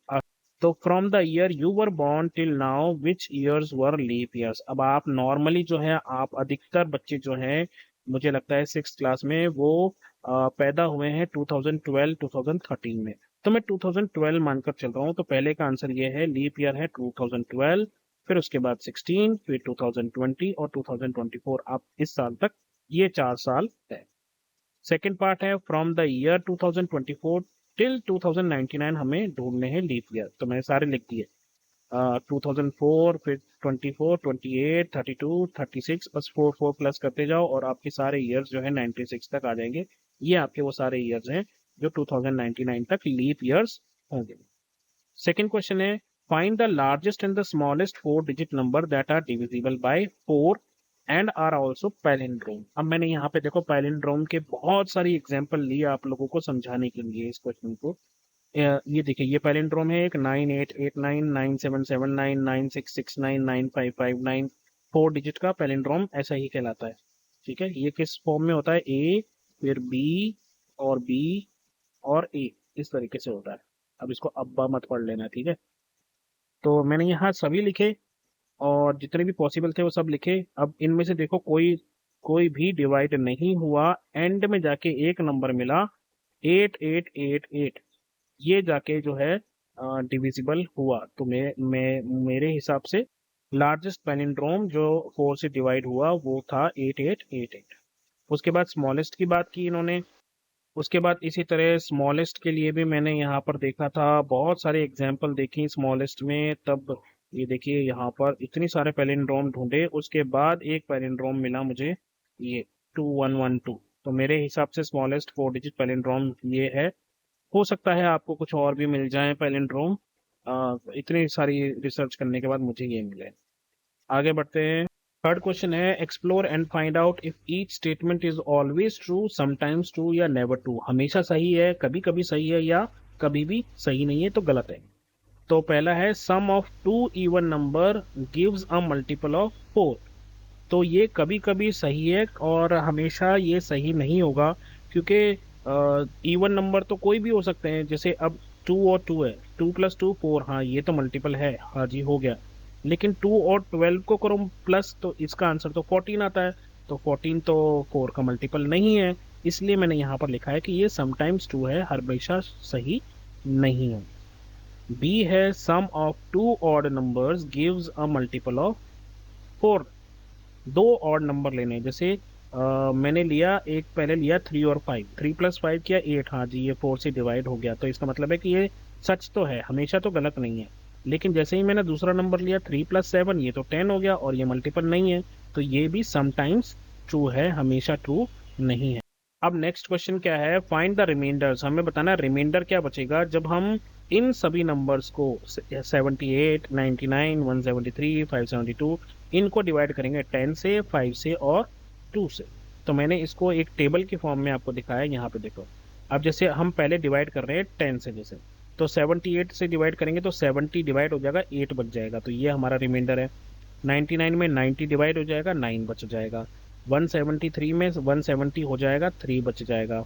तो from the year you were born till now which years were leap years. अब आप नॉर्मली जो है, आप अधिकतर बच्चे जो हैं, मुझे लगता है 6th क्लास में वो पैदा हुए हैं 2012 2013 में। तो मैं 2012 मानकर चल रहा हूँ। तो पहले का आंसर ये है, लीप ईयर है 2012, फिर उसके बाद 16, फिर 2020 और 2024। आप इस साल तक ये 4 साल है। सेकेंड पार्ट है, फ्रॉम द ईयर 2024 टिल 2099 हमें ढूंढने हैं लीप ईयर। तो मैंने सारे लिख दिए, 2004, फिर 24, 28, 32, 36, बस 4 प्लस करते जाओ और आपके सारे ईयर्स जो है 96 तक आ जाएंगे। ये आपके वो सारे ईयर्स हैं जो 2099 तक लीप ईयर्स होंगे। सेकेंड क्वेश्चन है, find the largest and the smallest 4 digit number that are divisible by 4 and are also palindrome. अब मैंने यहाँ पे देखो पैलिंड्रोम के बहुत सारी एग्जाम्पल लिए आप लोगों को समझाने के लिए इस क्वेश्चन को। ये देखिए, ये पैलिंड्रोम है एक, 9889, 9779, 9669, 9559, 4 डिजिट का पैलिंड्रोम ऐसा ही कहलाता है। ठीक है, ये किस फॉर्म में होता है, ए, फिर बी, और बी, और ए, इस तरीके से होता है। अब इसको अब्बा मत पढ़ लेना, ठीक है। तो मैंने यहाँ सभी लिखे और जितने भी पॉसिबल थे वो सब लिखे। अब इनमें से देखो कोई कोई भी डिवाइड नहीं हुआ, एंड में जाके एक नंबर मिला 8888, ये जाके जो है डिविजिबल हुआ। तो मैं मेरे हिसाब से लार्जेस्ट पैलिंड्रोम जो 4 से डिवाइड हुआ वो था 8888। उसके बाद स्मॉलेस्ट की बात की इन्होंने। उसके बाद इसी तरह स्मॉलेस्ट के लिए भी मैंने यहाँ पर देखा था, बहुत सारे एग्जाम्पल देखी स्मॉलेस्ट में। तब ये देखिए यहाँ पर इतनी सारे पैलिंड्रोम ढूंढे, उसके बाद एक पैलिंड्रोम मिला मुझे, ये 2112। तो मेरे हिसाब से स्मॉलेस्ट 4 डिजिट पैलिंड्रोम ये है। हो सकता है आपको कुछ और भी मिल जाए पैलिंड्रोम, इतनी सारी रिसर्च करने के बाद मुझे ये मिले। आगे बढ़ते हैं। थर्ड क्वेश्चन है explore and find out if each statement is always true, sometimes true या नेवर ट्रू। हमेशा सही है, कभी कभी सही है, या कभी भी सही नहीं है, तो गलत है। तो पहला है sum of two even number gives a multiple of 4। तो ये कभी कभी सही है और हमेशा ये सही नहीं होगा, क्योंकि इवन नंबर तो कोई भी हो सकते हैं। जैसे अब 2 और 2 है, 2 + 2 4, हाँ ये तो मल्टीपल है, हाँ जी हो गया। लेकिन 2 और 12 को करो प्लस, तो इसका आंसर तो 14 आता है। तो 14 तो 4 का मल्टीपल नहीं है, इसलिए मैंने यहाँ पर लिखा है कि ये समटाइम्स ट्रू है, हमेशा सही नहीं है। बी है sum of two odd numbers gives a multiple of 4। दो ऑड नंबर लेने हैं। जैसे मैंने लिया, एक पहले लिया 3 और 5, 3 + 5 किया 8, हाँ जी ये 4 से डिवाइड हो गया। तो इसका मतलब है कि ये सच तो है, हमेशा तो गलत नहीं है। लेकिन जैसे ही मैंने दूसरा नंबर लिया 3 + 7, ये तो 10 हो गया और ये मल्टीपल नहीं है, तो ये भी समटाइम्स ट्रू है, हमेशा ट्रू नहीं है। अब नेक्स्ट क्वेश्चन क्या है, फाइंड द रिमाइंडर्स। हमें बताना है रिमाइंडर क्या बचेगा जब हम इन सभी नंबर्स को 78, 99, 173, 572 इनको डिवाइड करेंगे 10 से, 5 से और 2 से। तो मैंने इसको एक टेबल के फॉर्म में आपको दिखाया, यहाँ पे देखो। अब जैसे हम पहले डिवाइड कर रहे हैं 10 से, जैसे तो 78 से डिवाइड करेंगे तो 70 डिवाइड हो जाएगा, 8 बच जाएगा, तो ये हमारा रिमाइंडर है। 99 में 90 डिवाइड हो जाएगा, 9 बच जाएगा। 173 में 170 हो जाएगा, 3 बच जाएगा।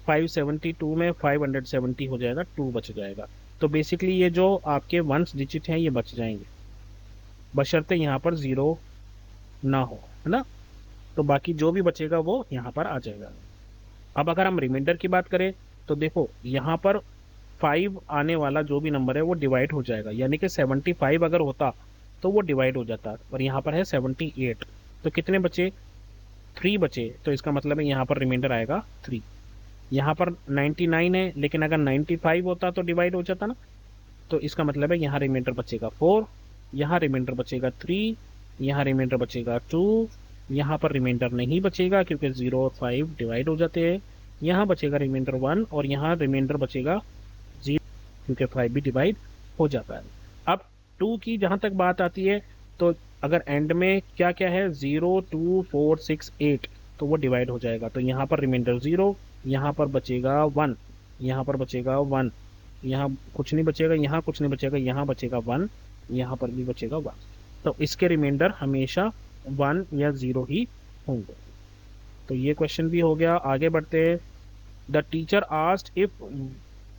572 में 570 हो जाएगा, 2 बच जाएगा। तो बेसिकली ये जो आपके वंस डिजिट हैं ये बच जाएंगे, बशर्ते यहाँ पर जीरो ना हो, है ना। तो बाकी जो भी बचेगा वो यहाँ पर आ जाएगा। अब अगर हम रिमाइंडर की बात करें तो देखो यहाँ पर 5 आने वाला जो भी नंबर है वो डिवाइड हो जाएगा, यानी कि 75 अगर होता तो वो डिवाइड हो जाता, और यहाँ पर है 78। तो कितने बचे, 3 बचे, तो इसका मतलब है यहाँ पर रिमाइंडर आएगा 3। यहाँ पर 99 है, लेकिन अगर 95 होता तो डिवाइड हो जाता ना, तो इसका मतलब है यहाँ रिमाइंडर बचेगा 4, यहाँ रिमाइंडर बचेगा 3, यहाँ रिमाइंडर बचेगा 2, यहाँ पर रिमाइंडर नहीं बचेगा क्योंकि 0 और 5 डिवाइड हो जाते हैं। यहाँ बचेगा रिमाइंडर 1 और यहाँ रिमाइंडर बचेगा 0, क्योंकि 5 भी डिवाइड हो जाता है। अब 2 की जहाँ तक बात आती है, तो अगर एंड में क्या क्या है, 0, 2, 4, 6, 8, तो वो डिवाइड हो जाएगा। तो यहाँ पर रिमाइंडर 0, यहाँ पर बचेगा 1, यहाँ पर बचेगा 1, यहाँ कुछ नहीं बचेगा, यहाँ कुछ नहीं बचेगा, यहाँ बचेगा 1, यहाँ पर भी बचेगा 1। तो इसके रिमाइंडर हमेशा 1 या 0 ही होंगे। तो ये क्वेश्चन भी हो गया। आगे बढ़ते हैं। The teacher asked if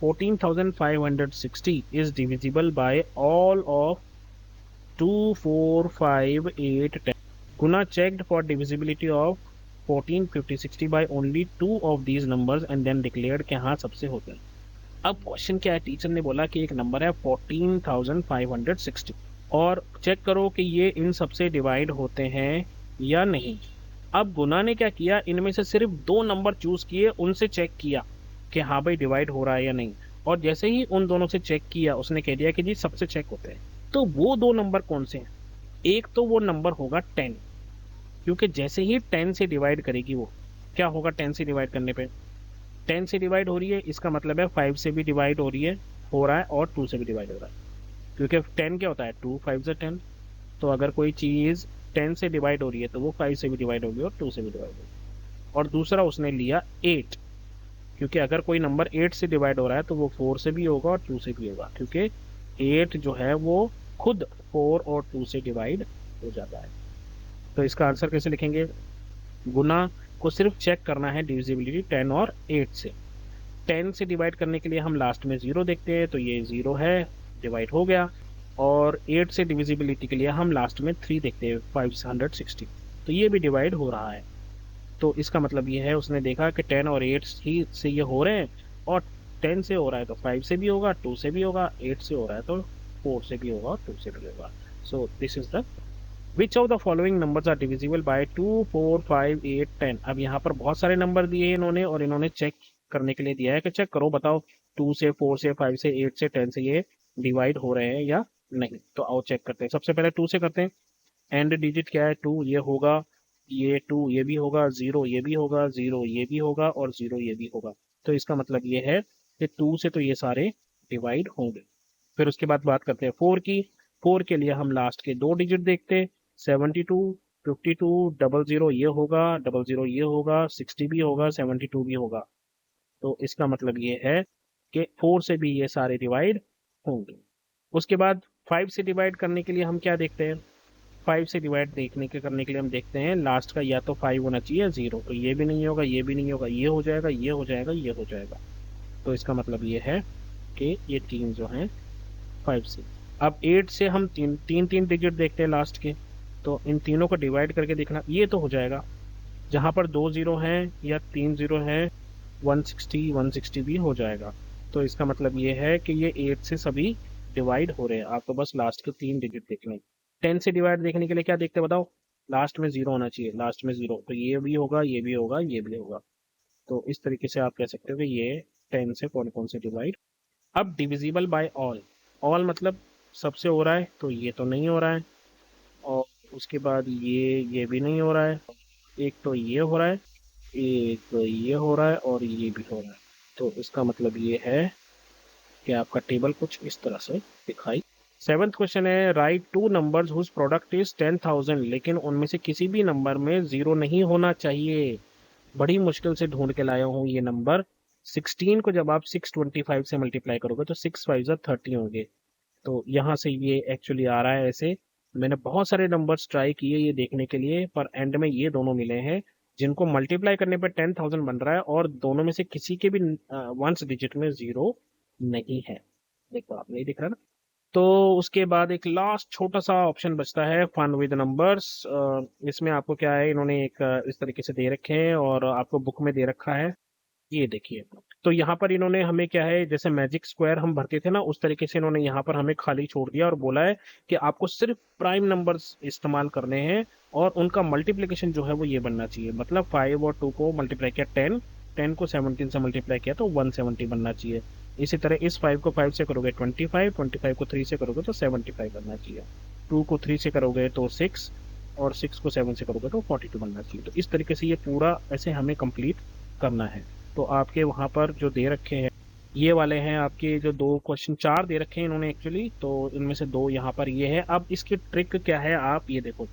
14,560 is divisible by all of 2, 4, 5, 8, 10। Guna checked for divisibility of 14, 50, 60 by only two of these numbers and then declared कि हाँ सबसे होते हैं। अब क्वेश्चन क्या है, टीचर ने बोला कि एक नंबर है 14,560 और चेक करो कि ये इन सबसे डिवाइड होते हैं या नहीं। अब गुना ने क्या किया, इनमें से सिर्फ दो नंबर चूज किए, उनसे चेक किया कि हाँ भाई डिवाइड हो रहा है या नहीं। और जैसे ही उन दोनों से चेक किया, उसने कह दिया कि जी सबसे चेक होते हैं। तो वो दो नंबर कौन से हैं, एक तो वो नंबर होगा 10, क्योंकि जैसे ही 10 से डिवाइड करेगी वो क्या होगा, 10 से डिवाइड करने पे 10 से डिवाइड हो रही है, इसका मतलब है 5 से भी डिवाइड हो रही है, हो रहा है, और 2 से भी डिवाइड हो रहा है, क्योंकि 10 क्या होता है, 2 5 से 10। तो अगर कोई चीज़ 10 से डिवाइड हो रही है तो वो 5 से भी डिवाइड होगी और 2 से भी डिवाइड होगी। और दूसरा उसने लिया 8, क्योंकि अगर कोई नंबर 8 से डिवाइड हो रहा है तो वो 4 से भी होगा और 2 से भी होगा, क्योंकि 8 जो है वो खुद 4 और 2 से डिवाइड हो जाता है। तो इसका आंसर कैसे लिखेंगे, गुना को सिर्फ चेक करना है डिविजिबिलिटी 10 और 8 से। 10 से डिवाइड करने के लिए हम लास्ट में 0 देखते हैं, तो ये 0 है, डिवाइड हो गया। और 8 से डिविजिबिलिटी के लिए हम लास्ट में 3 देखते हैं, 560, तो ये भी डिवाइड हो रहा है। तो इसका मतलब ये है, उसने देखा कि 10 और 8 ही से ये हो रहे हैं, और 10 से हो रहा है तो 5 से भी होगा, 2 से भी होगा, 8 से हो रहा है तो 4 से भी होगा और 2 से भी होगा। So this is the which of the following numbers are divisible by 2, 4, 5, 8, 10। अब यहाँ पर बहुत सारे नंबर दिए हैं इन्होंने, और इन्होंने चेक करने के लिए दिया है कि चेक करो, बताओ 2 से, 4 से, 5 से, 8 से, 10 से ये डिवाइड हो रहे हैं या नहीं। तो आओ चेक करते हैं। सबसे पहले 2 से करते हैं। एंड डिजिट क्या है, 2, ये होगा, ये 2 ये भी होगा, 0 ये भी होगा, 0 ये भी होगा और 0 ये भी होगा। तो इसका मतलब ये है कि 2 से तो ये सारे डिवाइड होंगे। फिर उसके बाद बात करते हैं 4 की। 4 के लिए हम लास्ट के दो डिजिट देखते हैं, 72 52 00 ये होगा, 00 ये होगा, 60 भी होगा, 72 भी होगा। तो इसका मतलब ये है कि 4 से भी ये सारे डिवाइड होंगे। उसके बाद 5 से डिवाइड करने के लिए हम क्या देखते हैं? 5 से डिवाइड देखने के करने के लिए हम देखते हैं लास्ट का या तो 5 होना चाहिए 0, तो ये भी नहीं होगा, ये भी नहीं होगा, ये हो जाएगा, ये हो जाएगा, ये हो जाएगा। तो इसका मतलब ये है कि ये तीन जो हैं 5 से। अब 8 से हम तीन तीन तीन डिजिट देखते हैं लास्ट के, तो इन तीनों को डिवाइड करके देखना, ये तो हो जाएगा। जहाँ पर 2 जीरो हैं या 3 जीरो हैं, 160 160 भी हो जाएगा। तो इसका मतलब ये है कि ये 8 से सभी डिवाइड हो रहे हैं, आपको बस लास्ट के तीन डिजिट देखने। 10 से डिवाइड देखने के लिए क्या देखते हैं बताओ? लास्ट में जीरो होना चाहिए, लास्ट में जीरो, तो ये भी होगा, ये भी होगा, ये भी होगा। तो इस तरीके से आप कह सकते हो कि ये 10 से कौन कौन से डिवाइड। अब डिविजिबल बाय ऑल, ऑल मतलब सबसे हो रहा है, तो ये तो नहीं हो रहा है। और उसके बाद ये भी नहीं हो रहा है। एक तो ये हो रहा है, एक ये हो रहा है, और ये भी हो रहा है। तो इसका मतलब ये है कि आपका टेबल कुछ इस तरह से दिखाई। सेवन्थ क्वेश्चन है, write two numbers whose product is 10,000, लेकिन उनमें से किसी भी नंबर में जीरो नहीं होना चाहिए। बड़ी मुश्किल से ढूंढ के लाया हूँ ये नंबर। 16 को जब आप 625 से मल्टीप्लाई करोगे तो 6 5 30 होंगे। तो यहाँ से ये एक्चुअली आ रहा है ऐसे। मैंने बहुत सारे नंबर्स ट्राई किए ये देखने के लिए, पर एंड में ये दोनों मिले हैं जिनको मल्टीप्लाई करने पर 10,000 बन रहा है, और दोनों में से किसी के भी वंस डिजिट में जीरो नहीं है। देखो आप नहीं दिख रहा ना। तो उसके बाद एक लास्ट छोटा सा ऑप्शन बचता है, फन विद नंबर्स। इसमें आपको क्या है, इन्होंने एक इस तरीके से दे रखे हैं और आपको बुक में दे रखा है, ये देखिए। तो यहाँ पर इन्होंने हमें क्या है, जैसे मैजिक स्क्वायर हम भरते थे ना, उस तरीके से इन्होंने यहाँ पर हमें खाली छोड़ दिया और बोला है कि आपको सिर्फ प्राइम नंबर्स इस्तेमाल करने हैं, और उनका मल्टीप्लिकेशन जो है वो ये बनना चाहिए। मतलब 5 और 2 को मल्टीप्लाई किया 10, 10 को 17 से मल्टीप्लाई किया तो 170 बनना चाहिए। इसी तरह इस 5 को 5 से करोगे 25, 25 को 3 से करोगे तो 75 बनना चाहिए। 2 को 3 से करोगे तो 6, और 6 को 7 से करोगे तो 42 बनना चाहिए। तो इस तरीके से ये पूरा ऐसे हमें कंप्लीट करना है। तो आपके वहाँ पर जो दे रखे हैं ये वाले हैं, आपके जो दो क्वेश्चन, चार दे रखे हैं इन्होंने एक्चुअली, तो इनमें से दो यहाँ पर ये है। अब इसकी ट्रिक क्या है, आप ये देखो।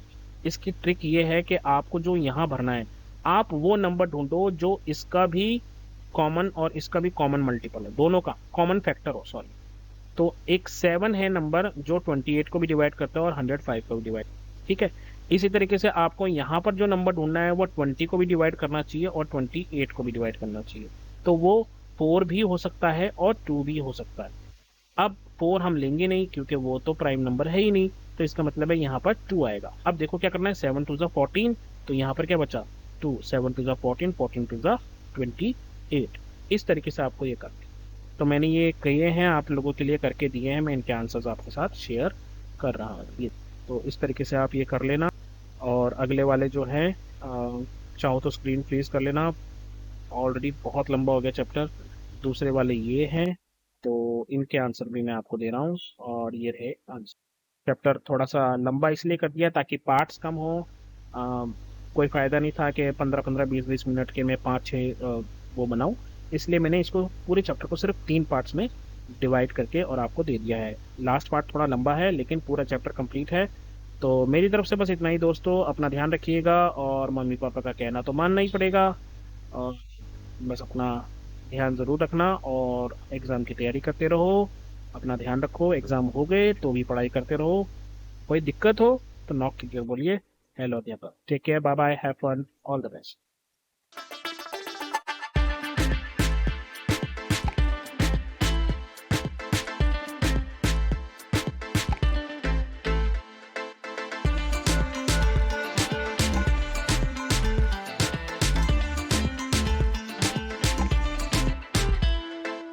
इसकी ट्रिक ये है कि आपको जो यहाँ भरना है, आप वो नंबर ढूंढो जो इसका भी कॉमन और इसका भी कॉमन मल्टीपल है, दोनों का कॉमन फैक्टर हो, सॉरी। तो एक 7 है नंबर जो 28 को भी डिवाइड करता है और 105 को भी डिवाइड, ठीक है। इसी तरीके से आपको यहाँ पर जो नंबर ढूंढना है वो 20 को भी डिवाइड करना चाहिए और 28 को भी डिवाइड करना चाहिए। तो वो 4 भी हो सकता है और 2 भी हो सकता है। अब 4 हम लेंगे नहीं क्योंकि वो तो प्राइम नंबर है ही नहीं, तो इसका मतलब है यहाँ पर 2 आएगा। अब देखो क्या करना है, 7 2 14, तो यहाँ पर क्या बचा 2, 7 2 14, 14 2 28। इस तरीके से आपको ये करना है। तो मैंने ये किए हैं, आप लोगों के लिए करके दिए हैं, मैं इनके आंसर्स आपके साथ शेयर कर रहा हूँ ये। तो इस तरीके से आप ये कर लेना। और अगले वाले जो हैं चाहो तो स्क्रीन फ्रीज कर लेना, ऑलरेडी बहुत लंबा हो गया चैप्टर। दूसरे वाले ये हैं, तो इनके आंसर भी मैं आपको दे रहा हूँ। और ये रहे आंसर। चैप्टर थोड़ा सा लंबा इसलिए कर दिया ताकि पार्ट्स कम हो। अ, कोई फ़ायदा नहीं था कि 15-15 20-20 मिनट के मैं 5-6 वो बनाऊं। इसलिए मैंने इसको पूरे चैप्टर को सिर्फ 3 पार्ट्स में डिवाइड करके और आपको दे दिया है। लास्ट पार्ट थोड़ा लंबा है लेकिन पूरा चैप्टर कंप्लीट है। तो मेरी तरफ से बस इतना ही दोस्तों, अपना ध्यान रखिएगा और मम्मी पापा का कहना तो मानना ही पड़ेगा। और बस अपना ध्यान ज़रूर रखना और एग्ज़ाम की तैयारी करते रहो। अपना ध्यान रखो, एग्ज़ाम हो गए तो भी पढ़ाई करते रहो। कोई दिक्कत हो तो नॉक कीजिए, बोलिए hello Adhyapak, take care, bye bye, have fun, all the best.